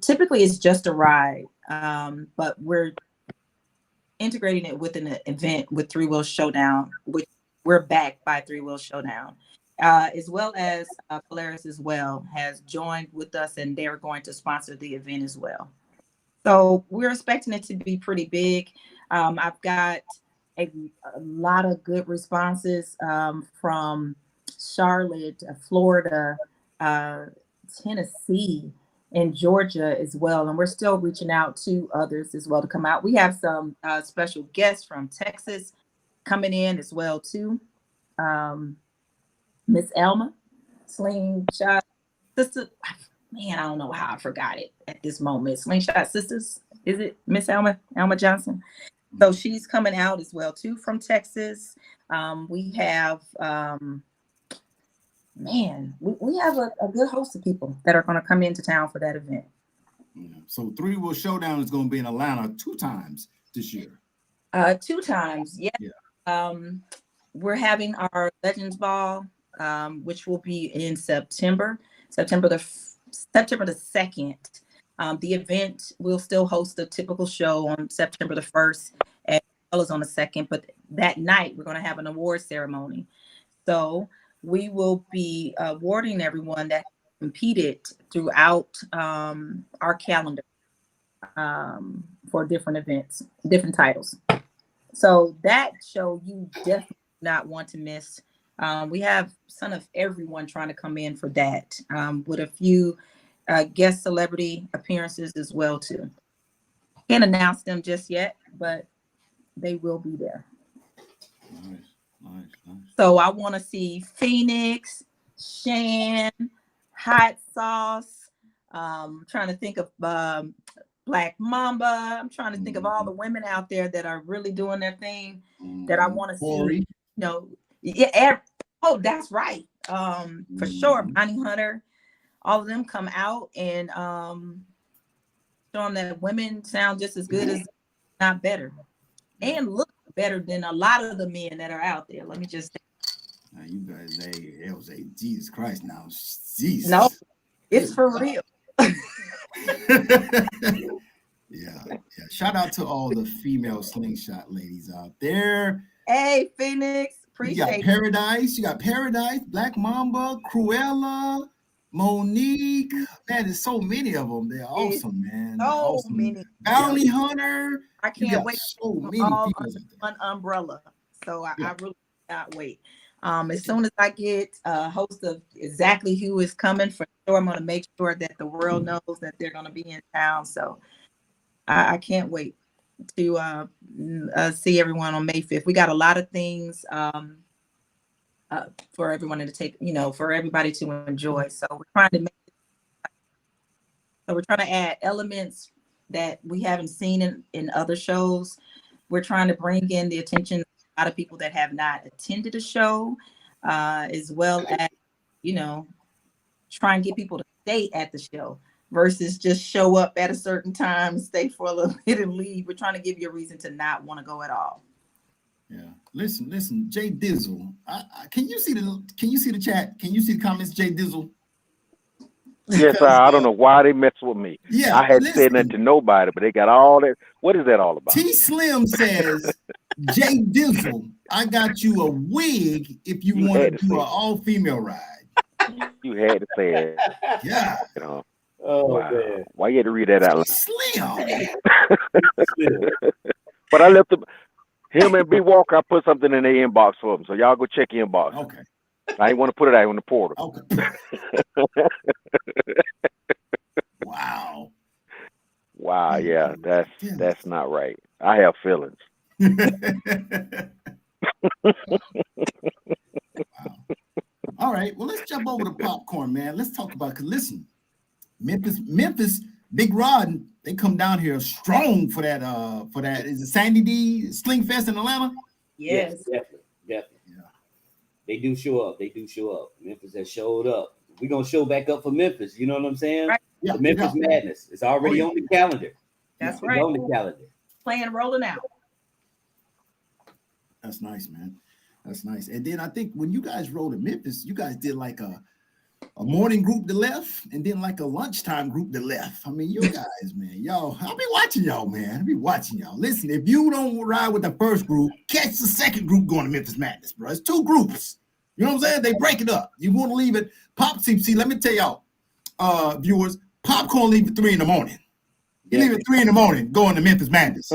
typically it's just a ride, but we're integrating it with an event with Three Wheel Showdown, which we're backed by Three Wheel Showdown. As well as Polaris as well has joined with us, and they're going to sponsor the event as well. So we're expecting it to be pretty big. I've got a lot of good responses from Charlotte, Florida, Tennessee, and Georgia as well. And we're still reaching out to others as well to come out. We have some special guests from Texas coming in as well too. Miss Elma, Slingshot Sister. Man, I don't know how I forgot it at this moment. Slingshot Sisters, is it Miss Elma Johnson? So she's coming out as well too from Texas. We have we have a good host of people that are going to come into town for that event. So Three Wheel Showdown is going to be in Atlanta 2 times this year. 2 times, yeah. We're having our Legends Ball, which will be in September the 2nd. The event will still host a typical show on September the 1st as well as on the 2nd, but that night we're going to have an award ceremony. So we will be awarding everyone that competed throughout our calendar for different events, different titles. So that show you definitely not want to miss. We have son of everyone trying to come in for that, with a few guest celebrity appearances as well too. Can't announce them just yet, but they will be there. Nice. So I want to see Phoenix, Shan, Hot Sauce. Trying to think of Black Mamba. I'm trying to think of all the women out there that are really doing their thing that I want to see. You know, oh, that's right. For sure, Bonnie Hunter. All of them come out and show them that women sound just as good as, not better, and look better than a lot of the men that are out there. Let me just say. Now you guys, it was a Jesus Christ now. Jesus. No, it's for real. Yeah. Shout out to all the female slingshot ladies out there. Hey, Phoenix, appreciate you got Paradise, Black Mamba, Cruella, Monique. Man, there's so many of them. They're awesome, man. So awesome. many. Bounty Hunter. I can't wait. So many all people under one umbrella. So I really cannot wait. As soon as I get a host of exactly who is coming, for sure, I'm going to make sure that the world knows that they're going to be in town. So I can't wait to see everyone on May 5th. We got a lot of things for everyone to take, for everybody to enjoy. So we're trying to add elements that we haven't seen in other shows. We're trying to bring in the attention of a lot of people that have not attended a show, as well as, try and get people to stay at the show versus just show up at a certain time, stay for a little bit and leave. We're trying to give you a reason to not want to go at all. Yeah. Listen, Jay Dizzle. Can you see the chat? Can you see the comments, Jay Dizzle? Yes, sir. I don't know why they mess with me. Yeah, I hadn't said nothing to nobody, but they got all that. What is that all about? T Slim says, Jay Dizzle, I got you a wig if you want to do an all-female ride. You had to say it. Yeah. Oh, wow. Man. Why you had to read that out loud? Slim. But I left him and B Walker. I put something in their inbox for them, so y'all go check your inbox. Okay. I didn't want to put it out in the portal. Okay. Wow. Wow. Yeah, that's not right. I have feelings. Wow. All right. Well, let's jump over to popcorn, man. Let's talk about. Cause listen, Memphis, Big Rod, they come down here strong for that. Is it Sandy D Sling Fest in Atlanta? Yes, definitely. Yeah. They do show up. Memphis has showed up. We're gonna show back up for Memphis. You know what I'm saying? Right. Yeah, the Memphis Madness. It's already on the calendar. That's right. On the calendar. Playing, rolling out. That's nice, man. That's nice. And then I think when you guys rode to Memphis, you guys did like a morning group to left and then like a lunchtime group to left. I mean, you guys, man, y'all, I'll be watching y'all, man. Listen, if you don't ride with the first group, catch the second group going to Memphis Madness, bro. It's two groups. You know what I'm saying? They break it up. You want to leave it. See, let me tell y'all, viewers, popcorn leave at 3 a.m. You leave at 3 a.m. going to Memphis Madness.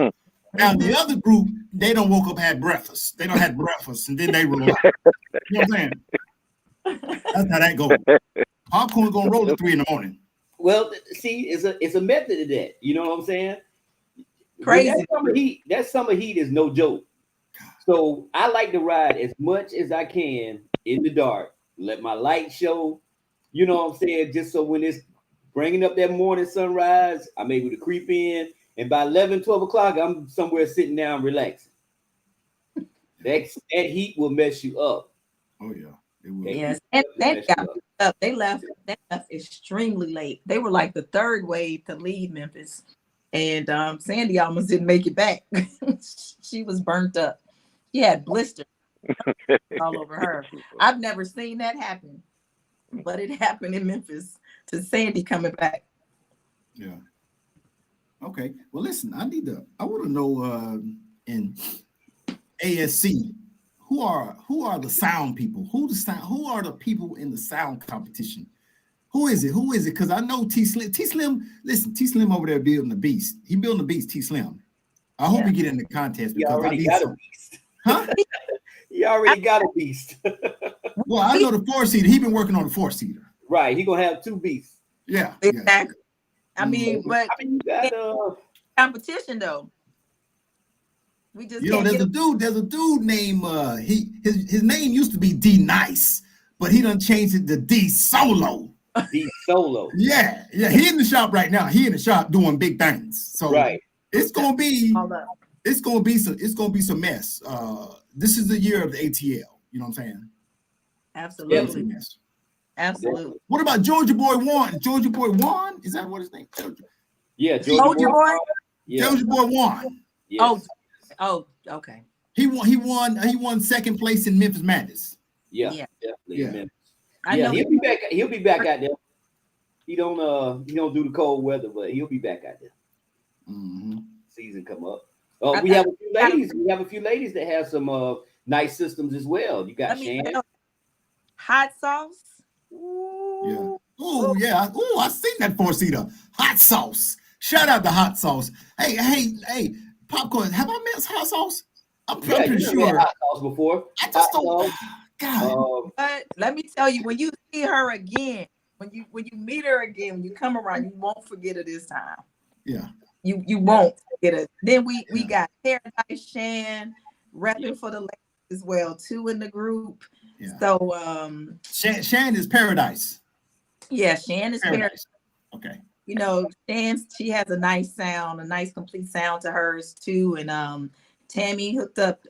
Now the other group, they don't woke up, had breakfast. They don't have breakfast, and then they roll up. You know what I'm saying? That's how that goes. Popcorn gonna roll at 3 a.m. Well, see, it's a method to that. You know what I'm saying? Crazy. That summer heat is no joke. So I like to ride as much as I can in the dark. Let my light show. You know what I'm saying? Just so when it's bringing up that morning sunrise, I'm able to creep in. And by 11, 12 o'clock, I'm somewhere sitting down relaxing. That heat will mess you up. Oh, yeah. It will. Yes. And they got up. They left extremely late. They were like the third wave to leave Memphis. And Sandy almost didn't make it back. She was burnt up. She had blisters all over her. I've never seen that happen. But it happened in Memphis to Sandy coming back. Yeah. Okay. Well, listen, I want to know in ASC, who are the sound people? Who are the people in the sound competition? Who is it? Because I know T Slim. Listen, T Slim over there building the beast. He building the beast, T Slim. I hope he get in the contest because I need some. Beast. Huh? He already got a beast. Well, I know the 4-seater. He been working on the 4-seater. Right. He gonna have 2 beasts. Yeah. Exactly. Yeah. I mean, but you got competition though. We just there's a dude named his name used to be D Nice, but he done changed it to D Solo. D Solo. Yeah. He in the shop right now. He in the shop doing big things. So it's gonna be some mess. This is the year of the ATL. You know what I'm saying? Absolutely. Absolutely. What about Georgia Boy Juan? Georgia Boy Juan? Is that what his name? Yeah, Georgia Boy. Yeah. Georgia Boy Juan. Yes. Oh, okay. He won second place in Memphis Madness. Yeah. Yeah. I know he'll be back. He'll be back out there. He don't do the cold weather, but he'll be back out there. Mm-hmm. Season come up. We have a few ladies. We have a few ladies that have some nice systems as well. You got Shan. Hot sauce. Ooh. Yeah. Oh yeah. Ooh, I seen that 4-seater. Hot sauce. Shout out to hot sauce. Hey, Popcorn. Have I met hot sauce? I'm pretty sure. Hot sauce before. I just don't. God. But let me tell you, when you see her again, when you meet her again, when you come around, you won't forget her this time. Yeah. You won't forget it. Then we got Paradise Shan repping for the ladies as well, too, in the group. Yeah. So Shan is Paradise. Yeah, Shan is Paradise. Okay. You know, she has a nice sound, a nice complete sound to hers too. And Tammy hooked up,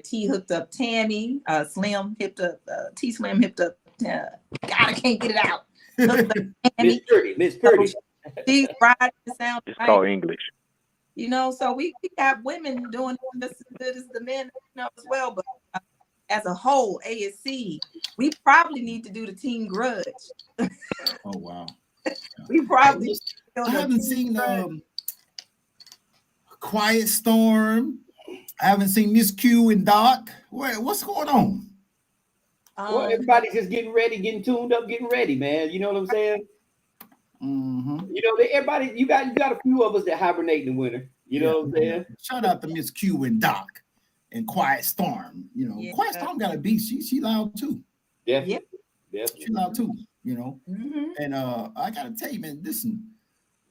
T hooked up Tammy, Slim hipped up, T Slim hipped up, God, I can't get it out. Miss Purdy. She's riding the sound. It's called English. You know, so we got women doing this as good as the men, you know, as well. But as a whole, ASC, we probably need to do the Team Grudge. Oh wow. We probably. I haven't seen Quiet Storm. I haven't seen Miss Q and Doc. What's going on? Well, everybody's just getting ready, getting tuned up, getting ready, man. You know what I'm saying? Mm-hmm. You know, everybody, you got a few of us that hibernate in the winter. You know what I'm saying? Shout out to Miss Q and Doc and Quiet Storm. You know, Quiet Storm got a beat. She loud too. Definitely. She loud too. You know, and I gotta tell you, man, listen,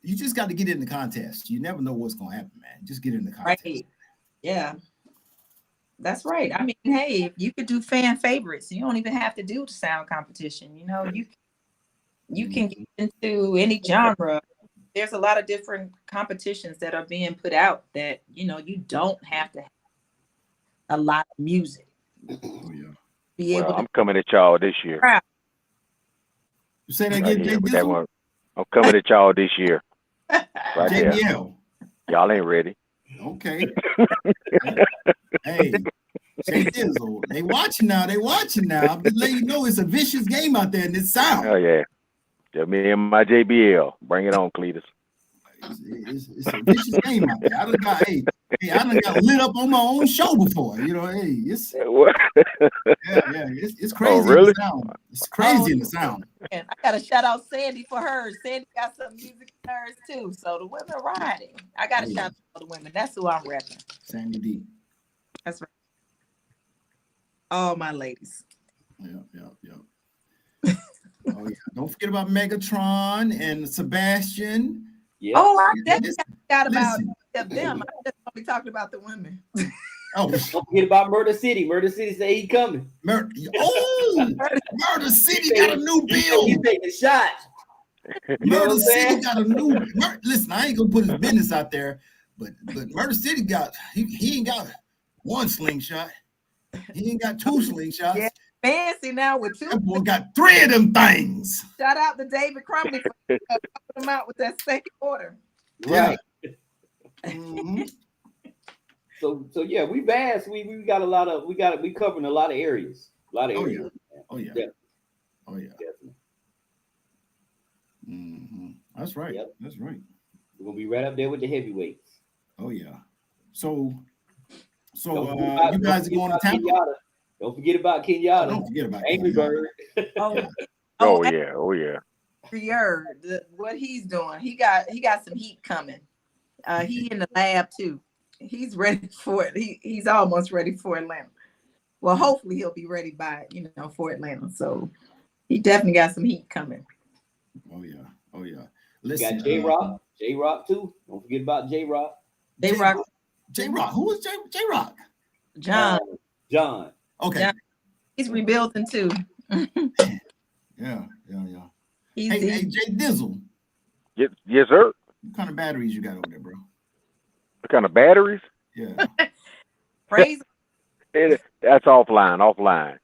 you just got to get in the contest. You never know what's gonna happen, man. Just get in the contest. Right. Yeah. That's right. I mean, hey, if you could do fan favorites, you don't even have to do the sound competition. You know, you can get into any genre. There's a lot of different competitions that are being put out that, you know, you don't have to have a lot of music. Oh yeah. Be able to I'm coming at y'all this year. You say that again, I'm coming at y'all this year. Right there. JBL. Y'all ain't ready. Okay. Hey, say Dizzle. They watching now. I'm just letting you know it's a vicious game out there in this sound. Oh yeah. Just me and my JBL. Bring it on, Cletus. It's a vicious game out there. I done got lit up on my own show before. You know, hey, it's it's crazy. Oh, really? In the sound. It's crazy in the sound. And I gotta shout out Sandy for hers. Sandy got some music in hers too. So the women riding. I gotta shout out the women. That's who I'm repping. Sandy D. That's right. All my ladies. Yeah. Oh yeah. Don't forget about Megatron and Sebastian. Yeah. Oh, I definitely forgot about them. I just only talking about the women. Oh, don't forget about Murder City. Murder City say he coming. Murder City got a new bill. He's taking shots. Murder City got a new. Listen, I ain't gonna put his business out there, but Murder City got he ain't got one slingshot. He ain't got two slingshots. Yeah, fancy now with two. That boy got 3 of them things. Shout out to David Crumley for putting them out with that second order. Right. Mm-hmm. So yeah, we vast. We got a lot of we covering a lot of areas. A lot of areas. Oh yeah. Definitely. Oh yeah. Definitely. Mm-hmm. That's right. Yep. That's right. We're gonna be right up there with the heavyweights. Oh yeah. So you guys are going to Tampa. Kenyatta. Don't forget about Kenyatta. Don't forget about Angry Bird. Oh yeah. What he's doing, he got some heat coming. He in the lab too. He's ready for it. He's almost ready for Atlanta. Well, hopefully he'll be ready by for Atlanta. So he definitely got some heat coming. Oh yeah. Listen, got J-Rock too. Don't forget about J-Rock. J-Rock. Who is J-Rock? John. John. Okay. John. He's rebuilding too. Yeah. Easy. Hey, Jay Dizzle. Yes, sir. What kind of batteries you got over there, bro? What kind of batteries? Yeah. Praise. That's offline.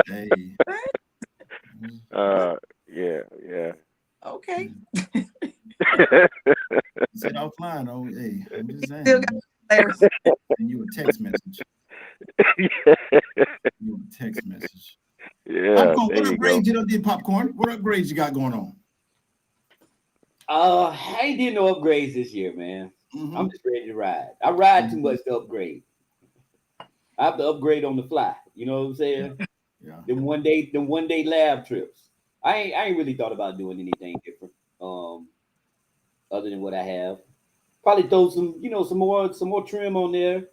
Hey. Yeah. Okay. Said offline. Oh, hey, I'm just saying. Still got players. Send you a text message. You a text message. Yeah. Popcorn, what upgrades you done did, Popcorn? What upgrades you got going on? I ain't did no upgrades this year, man. I'm just ready to ride. I ride too much to upgrade. I have to upgrade on the fly. You know what I'm saying? Yeah. Them one day lab trips. I ain't really thought about doing anything different. Other than what I have. Probably throw some more trim on there.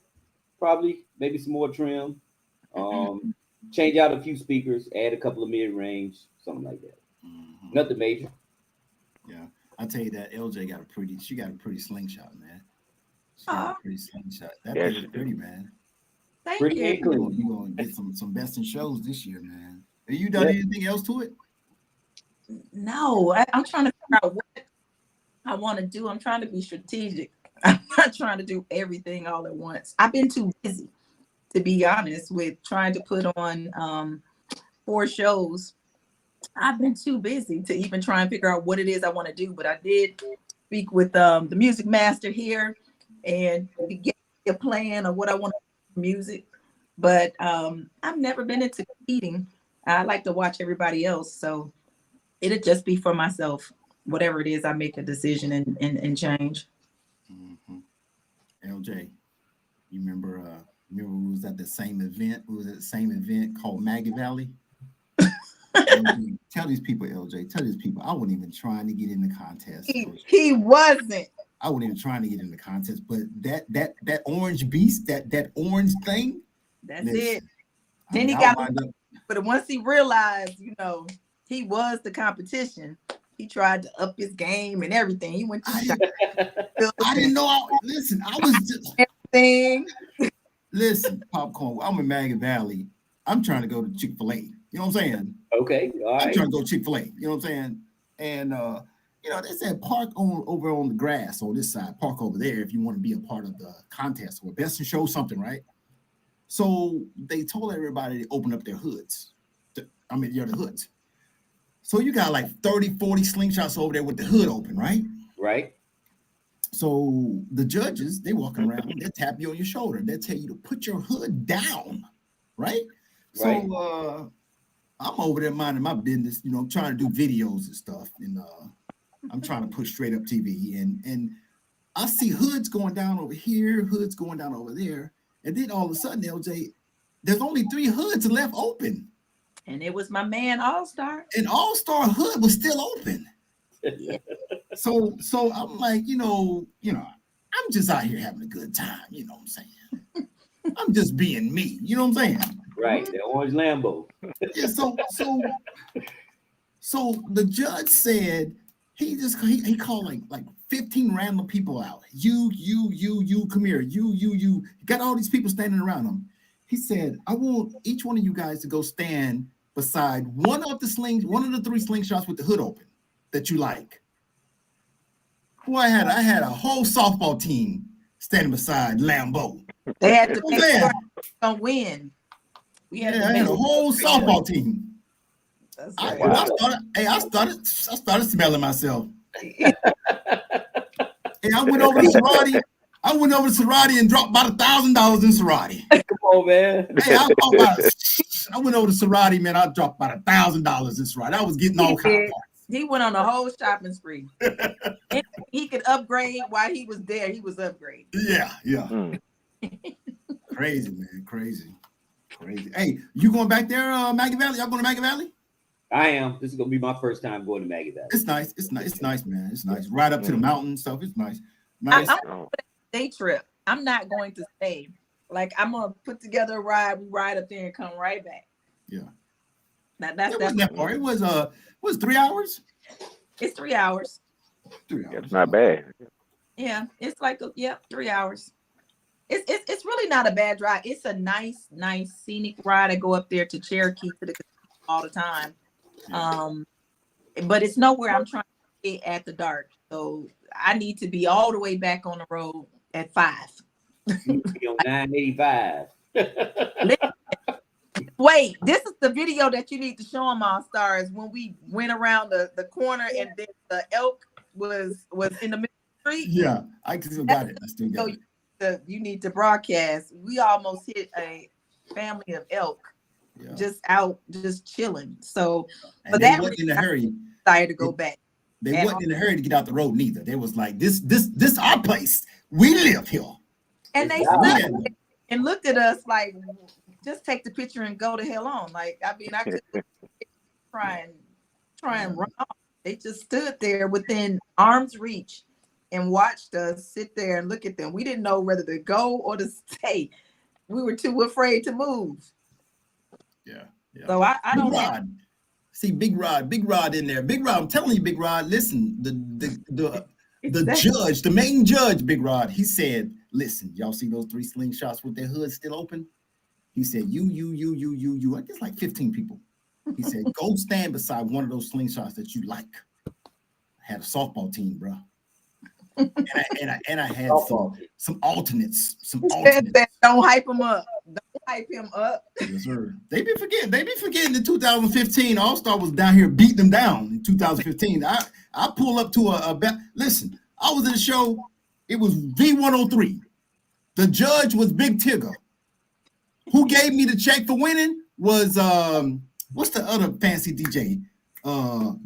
Probably maybe some more trim. Change out a few speakers, add a couple of mid-range, something like that. Nothing major. Yeah. I tell you that LJ got a pretty slingshot, man. She got a pretty slingshot. That thing is pretty, man. Thank you. You're gonna get some best in shows this year, man. Have you done anything else to it? No, I'm trying to figure out what I want to do. I'm trying to be strategic. I'm not trying to do everything all at once. I've been too busy, to be honest, with trying to put on 4 shows. I've been too busy to even try and figure out what it is I want to do. But I did speak with the music master here and get a plan of what I want to do for music. But I've never been into competing. I like to watch everybody else. So it'll just be for myself. Whatever it is, I make a decision and change. LJ, you remember we was at the same event? We was at the same event called Maggie Valley. LJ, tell these people, I wasn't even trying to get in the contest. He wasn't. I wasn't even trying to get in the contest, but that orange beast, that orange thing. That's it. Then he got, but once he realized, he was the competition, he tried to up his game and everything. He went to I didn't know. I was just everything. Listen, Popcorn. I'm in Maggie Valley. I'm trying to go to Chick-fil-A. You know what I'm saying? Okay, all right. I'm trying to go Chick-fil-A. You know what I'm saying? And they said park over on the grass on this side, park over there if you want to be a part of the contest or best in show something, right? So they told everybody to open up their hoods. The hoods. So you got like 30, 40 slingshots over there with the hood open, right? Right. So the judges, they walking around, they tap you on your shoulder. They tell you to put your hood down, right? So I'm over there minding my business, trying to do videos and stuff. And I'm trying to push straight up TV. And I see hoods going down over here, hoods going down over there. And then all of a sudden, LJ, there's only 3 hoods left open. And it was my man All-Star. And All-Star hood was still open. Yeah. So I'm like, I'm just out here having a good time. You know what I'm saying? I'm just being me. You know what I'm saying? Right. The orange Lambo. Yeah. So the judge said he called like 15 random people out. You, come here. You. Got all these people standing around him. He said, I want each one of you guys to go stand beside one of the 3 slingshots with the hood open that you like. Boy, I had a whole softball team standing beside Lambo. They had to pick to win. I had a whole softball team. I started smelling myself. Hey, I went over to Sorority and dropped about $1,000 in Sorority. Come on, man. Hey, I went over to Sorority, man. I dropped about $1,000 in Sorority. I was getting all kinds of parts. He went on a whole shopping spree. And he could upgrade while he was there. He was upgrading. Yeah. Crazy, man. Crazy. Hey, you going back there, Maggie Valley? Y'all going to Maggie Valley? I am. This is gonna be my first time going to Maggie Valley. It's nice. It's nice, man. It's nice. Right up to the mountain and stuff. It's nice. I'm a day trip. I'm not going to stay. Like I'm gonna put together a ride. We ride up there and come right back. Yeah. That's that far. It was 3 hours. It's 3 hours. 3 hours. It's not bad. Yeah, it's like 3 hours. It's really not a bad drive. It's a nice scenic ride. I go up there to Cherokee to the casino all the time. But it's nowhere I'm trying to get at the dark. So I need to be all the way back on the road at 5. You be on 985. Wait, this is the video that you need to show them, all stars, when we went around the corner and then the elk was in the middle of the street. Yeah, I still got it. I still got it. You need to broadcast. We almost hit a family of elk just out, just chilling. So, but that wasn't in a hurry. Decided to go back. They wasn't in a hurry to get out the road neither. They was like, this our place. We live here. And they stood and looked at us like, just take the picture and go the hell on. Like, I mean, I could try and run off. They just stood there within arm's reach and watched us sit there and look at them. We didn't know whether to go or to stay. We were too afraid to move. Yeah. So I don't see Big Rod in there. Big Rod, I'm telling you, Big Rod, listen, the judge, the main judge, Big Rod, he said, listen, y'all see those 3 slingshots with their hoods still open? He said, you, I guess like 15 people. He said, go stand beside one of those slingshots that you like. I had a softball team, bro. And I had some alternates. Don't hype him up. Don't hype him up. Yes, sir. They be forgetting in 2015, All-Star was down here beating them down in 2015. I pull up to listen, I was in the show. It was V103. The judge was Big Tigger. Who gave me the check for winning was what's the other fancy DJ?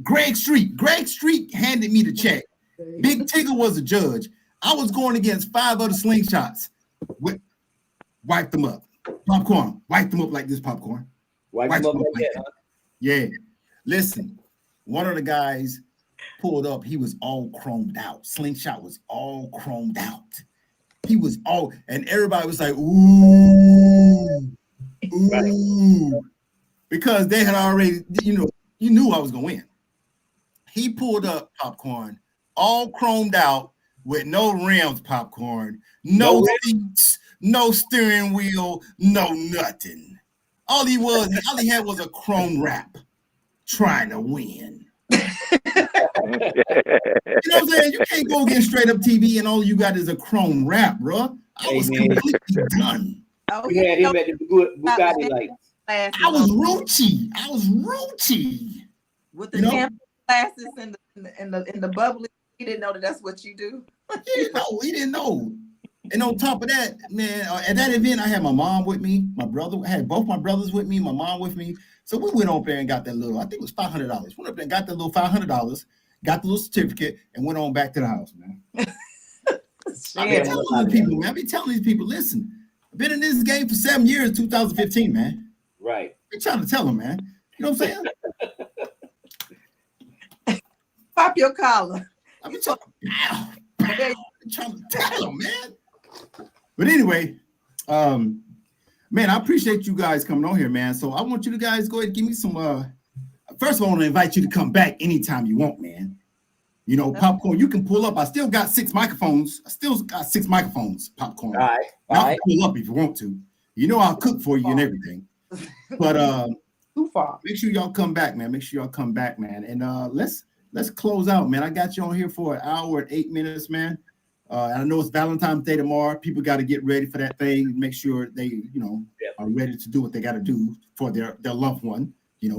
Greg Street. Greg Street handed me the check. Big Tigger was a judge. I was going against 5 other slingshots. Wipe them up. Popcorn. Wipe them up like this, popcorn. Wipe them up like that, huh? Yeah. Listen, one of the guys pulled up. He was all chromed out. Slingshot was all chromed out. He was all, and everybody was like, ooh, because they had already, you knew I was going to win. He pulled up, popcorn, all chromed out with no rims, popcorn, no seats, no steering wheel, no nothing. All he had was a chrome wrap trying to win. You know what I'm saying? You can't go get straight up TV and all you got is a chrome wrap, bro. I was completely done. We had him at the Bugatti lights. I was Rucci. With the camera glasses and the bubbly. He didn't know that's what you do. He didn't know. And on top of that, man, at that event, I had my mom with me, my brother. I had both my brothers with me, my mom with me. So we went up there and got that little, I think it was $500. Went up there and got that little $500, got the little certificate, and went on back to the house, man. I be telling these people, listen, I've been in this game for 7 years, 2015, man. Right. I'm trying to tell them, man. You know what I'm saying? Pop your collar. I'm trying to tell them, man. But anyway, man, I appreciate you guys coming on here, man. So I want you to guys go ahead and give me some. First of all, I want to invite you to come back anytime you want, man. Popcorn, you can pull up. I still got 6 microphones. Popcorn. All right. I'll pull up if you want to. I'll cook for you and everything. But too far. Make sure y'all come back, man. And let's close out, man. I got you on here for 1 hour and 8 minutes, man. I know it's Valentine's Day tomorrow. People got to get ready for that thing. Make sure they, are ready to do what they got to do for their loved one.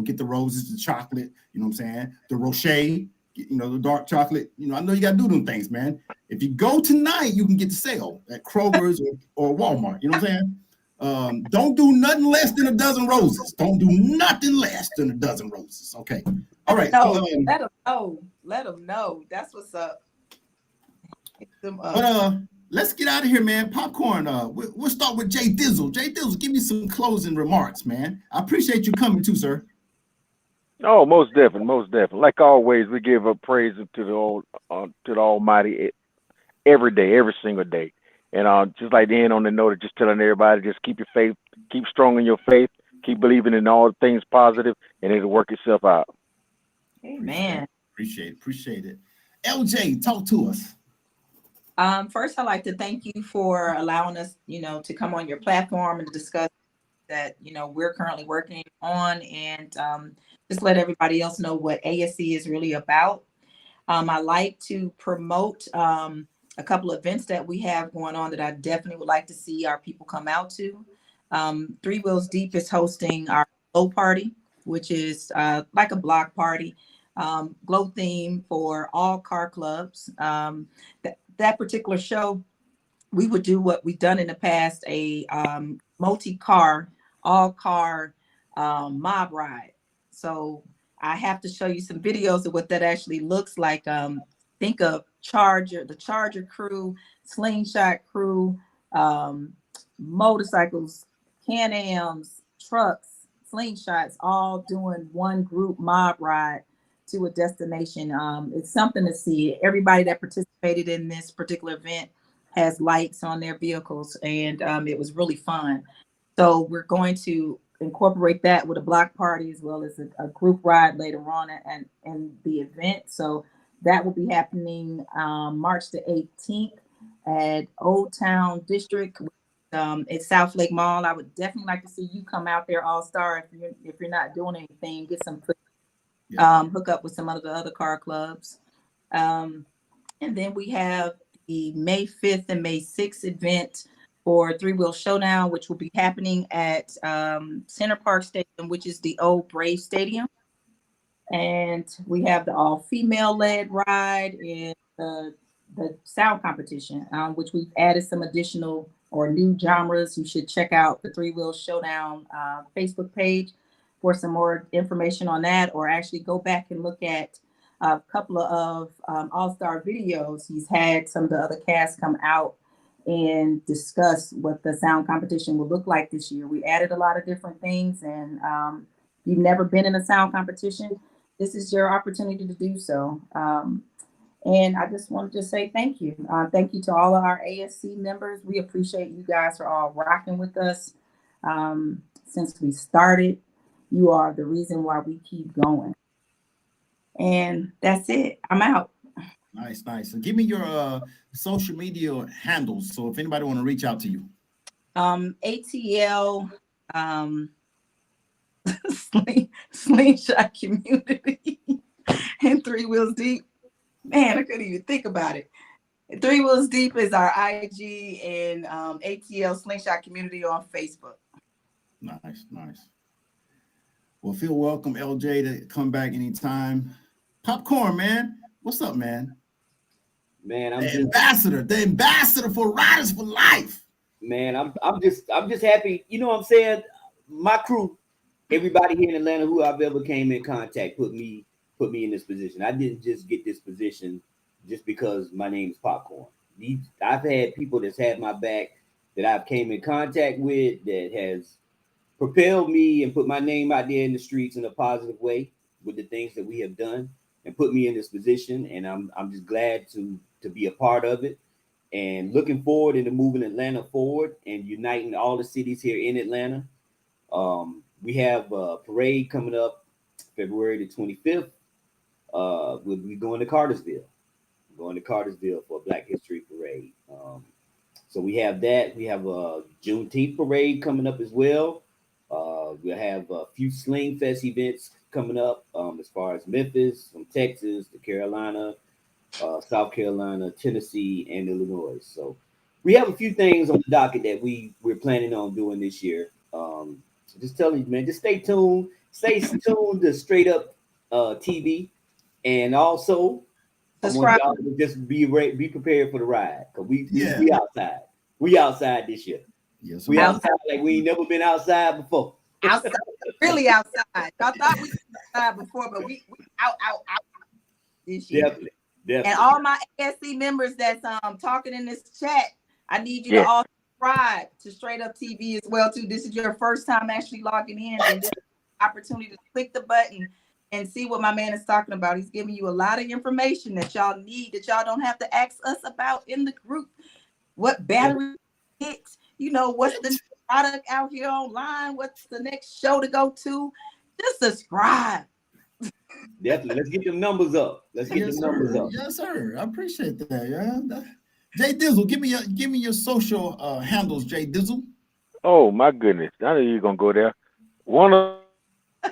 Get the roses, the chocolate. You know what I'm saying? The Rocher, the dark chocolate. I know you got to do them things, man. If you go tonight, you can get the sale at Kroger's or Walmart. You know what I'm saying? Don't do nothing less than a dozen roses. Don't do nothing less than a dozen roses. Okay. All right. No, let them know. Let them know. That's what's up. But let's get out of here, man. Popcorn. We'll start with Jay Dizzle. Jay Dizzle, give me some closing remarks, man. I appreciate you coming too, sir. Oh, most definitely. Like always, we give up praise to the Almighty every day, every single day. And just like the end on the note of just telling everybody, just keep your faith, keep strong in your faith, keep believing in all things positive, and it'll work itself out. Amen. Appreciate it. LJ, talk to us. First, I'd like to thank you for allowing us, to come on your platform and to discuss that, we're currently working on, and just let everybody else know what ASC is really about. I like to promote a couple of events that we have going on that I definitely would like to see our people come out to. Three Wheels Deep is hosting our Glow Party, which is like a block party, glow theme for all car clubs. That particular show, we would do what we've done in the past, a multi-car, all-car mob ride. So I have to show you some videos of what that actually looks like. Think of the Charger crew, Slingshot crew, motorcycles, Can-Ams, trucks, Slingshots, all doing one group mob ride to a destination. It's something to see. Everybody that participated in this particular event has lights on their vehicles, and it was really fun. So we're going to incorporate that with a block party as well as a group ride later on and the event. So that will be happening March the 18th at Old Town District at South Lake Mall. I would definitely like to see you come out there, All Star. If you're not doing anything, get some hook up with some of the other car clubs. And then we have the May 5th and May 6th event for Three Wheel Showdown, which will be happening at Center Park Stadium, which is the old Brave Stadium. And we have the all-female led ride and the sound competition, which we've added some additional or new genres. You should check out the Three Wheel Showdown Facebook page for some more information on that, or actually go back and look at a couple of all-star videos. He's had some of the other cast come out and discuss what the sound competition will look like this year. We added a lot of different things, and if you've never been in a sound competition, this is your opportunity to do so. And I just wanted to say thank you. Thank you to all of our ASC members. We appreciate you guys for all rocking with us since we started. You are the reason why we keep going. And that's it. I'm out. Nice. So give me your social media handles. So if anybody want to reach out to you. ATL Slingshot Community and Three Wheels Deep. Man, I couldn't even think about it. Three Wheels Deep is our IG, and ATL Slingshot Community on Facebook. Nice. Well, feel welcome, LJ, to come back anytime. Popcorn, man. What's up, man? Man, I'm the ambassador for Riders for Life. Man, I'm just happy. You know what I'm saying? My crew, everybody here in Atlanta who I've ever came in contact put me in this position. I didn't just get this position just because my name is Popcorn. I've had people that's had my back that I've came in contact with that has propelled me and put my name out there in the streets in a positive way with the things that we have done and put me in this position. And I'm just glad to be a part of it and looking forward into moving Atlanta forward and uniting all the cities here in Atlanta. We have a parade coming up February the 25th. We'll be going to Cartersville. For a Black History Parade. So we have that. We have a Juneteenth parade coming up as well. We'll have a few Sling Fest events coming up as far as Memphis, from Texas to Carolina, South Carolina, Tennessee, and Illinois. So we have a few things on the docket that we're planning on doing this year. So just telling you, man, just stay tuned. Stay tuned to Straight Up TV. And also, subscribe. I want y'all to just be prepared for the ride, because we outside. We outside this year. Yes, we outside like we ain't never been outside before. Outside, really outside. Y'all thought we were outside before, but we out this year. Definitely. And all my ASC members that's talking in this chat, I need you to all subscribe to Straight Up TV as well too. This is your first time actually logging in, and this is an opportunity to click the button and see what my man is talking about. He's giving you a lot of information that y'all need, that y'all don't have to ask us about in the group. What battery hits, what's the product out here online, what's the next show to go to. Just subscribe. Definitely. Let's get them numbers up. Yes, sir. I appreciate that. Yeah. Jay Dizzle, give me your social handles, Jay Dizzle. Oh my goodness, I knew you were gonna go there. One of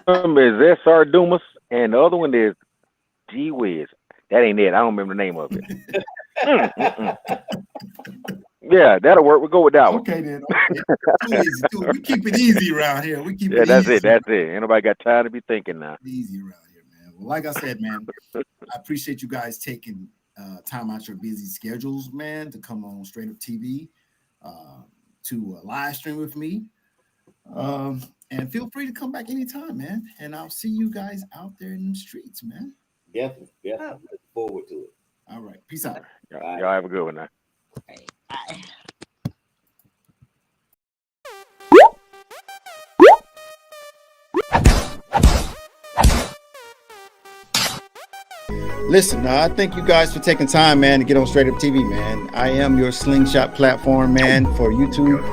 them is SR Dumas, and the other one is G Wiz. That ain't it. I don't remember the name of it. Yeah, that'll work. We'll go with that one. Okay then. Okay. Too easy. We keep it easy around here. We keep Yeah, it that's easy. it. That's it. Ain't nobody got time to be thinking now. Easy around here, man. Well, like I said, man, I appreciate you guys taking time out your busy schedules, man, to come on Straight Up TV to live stream with me. And feel free to come back anytime, man. And I'll see you guys out there in the streets, man. Definitely. Look forward to it. All right. Peace out. Y'all have a good one now. Bye. Listen, I thank you guys for taking time, man, to get on Straight Up TV, man. I am your Slingshot platform, man, for YouTube.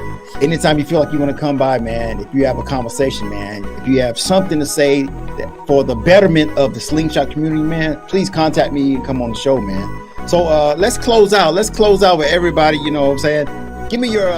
Anytime you feel like you want to come by, man, if you have a conversation, man, if you have something to say that for the betterment of the Slingshot community, man, please contact me and come on the show, man. So let's close out. Let's close out with everybody, you know what I'm saying? Give me your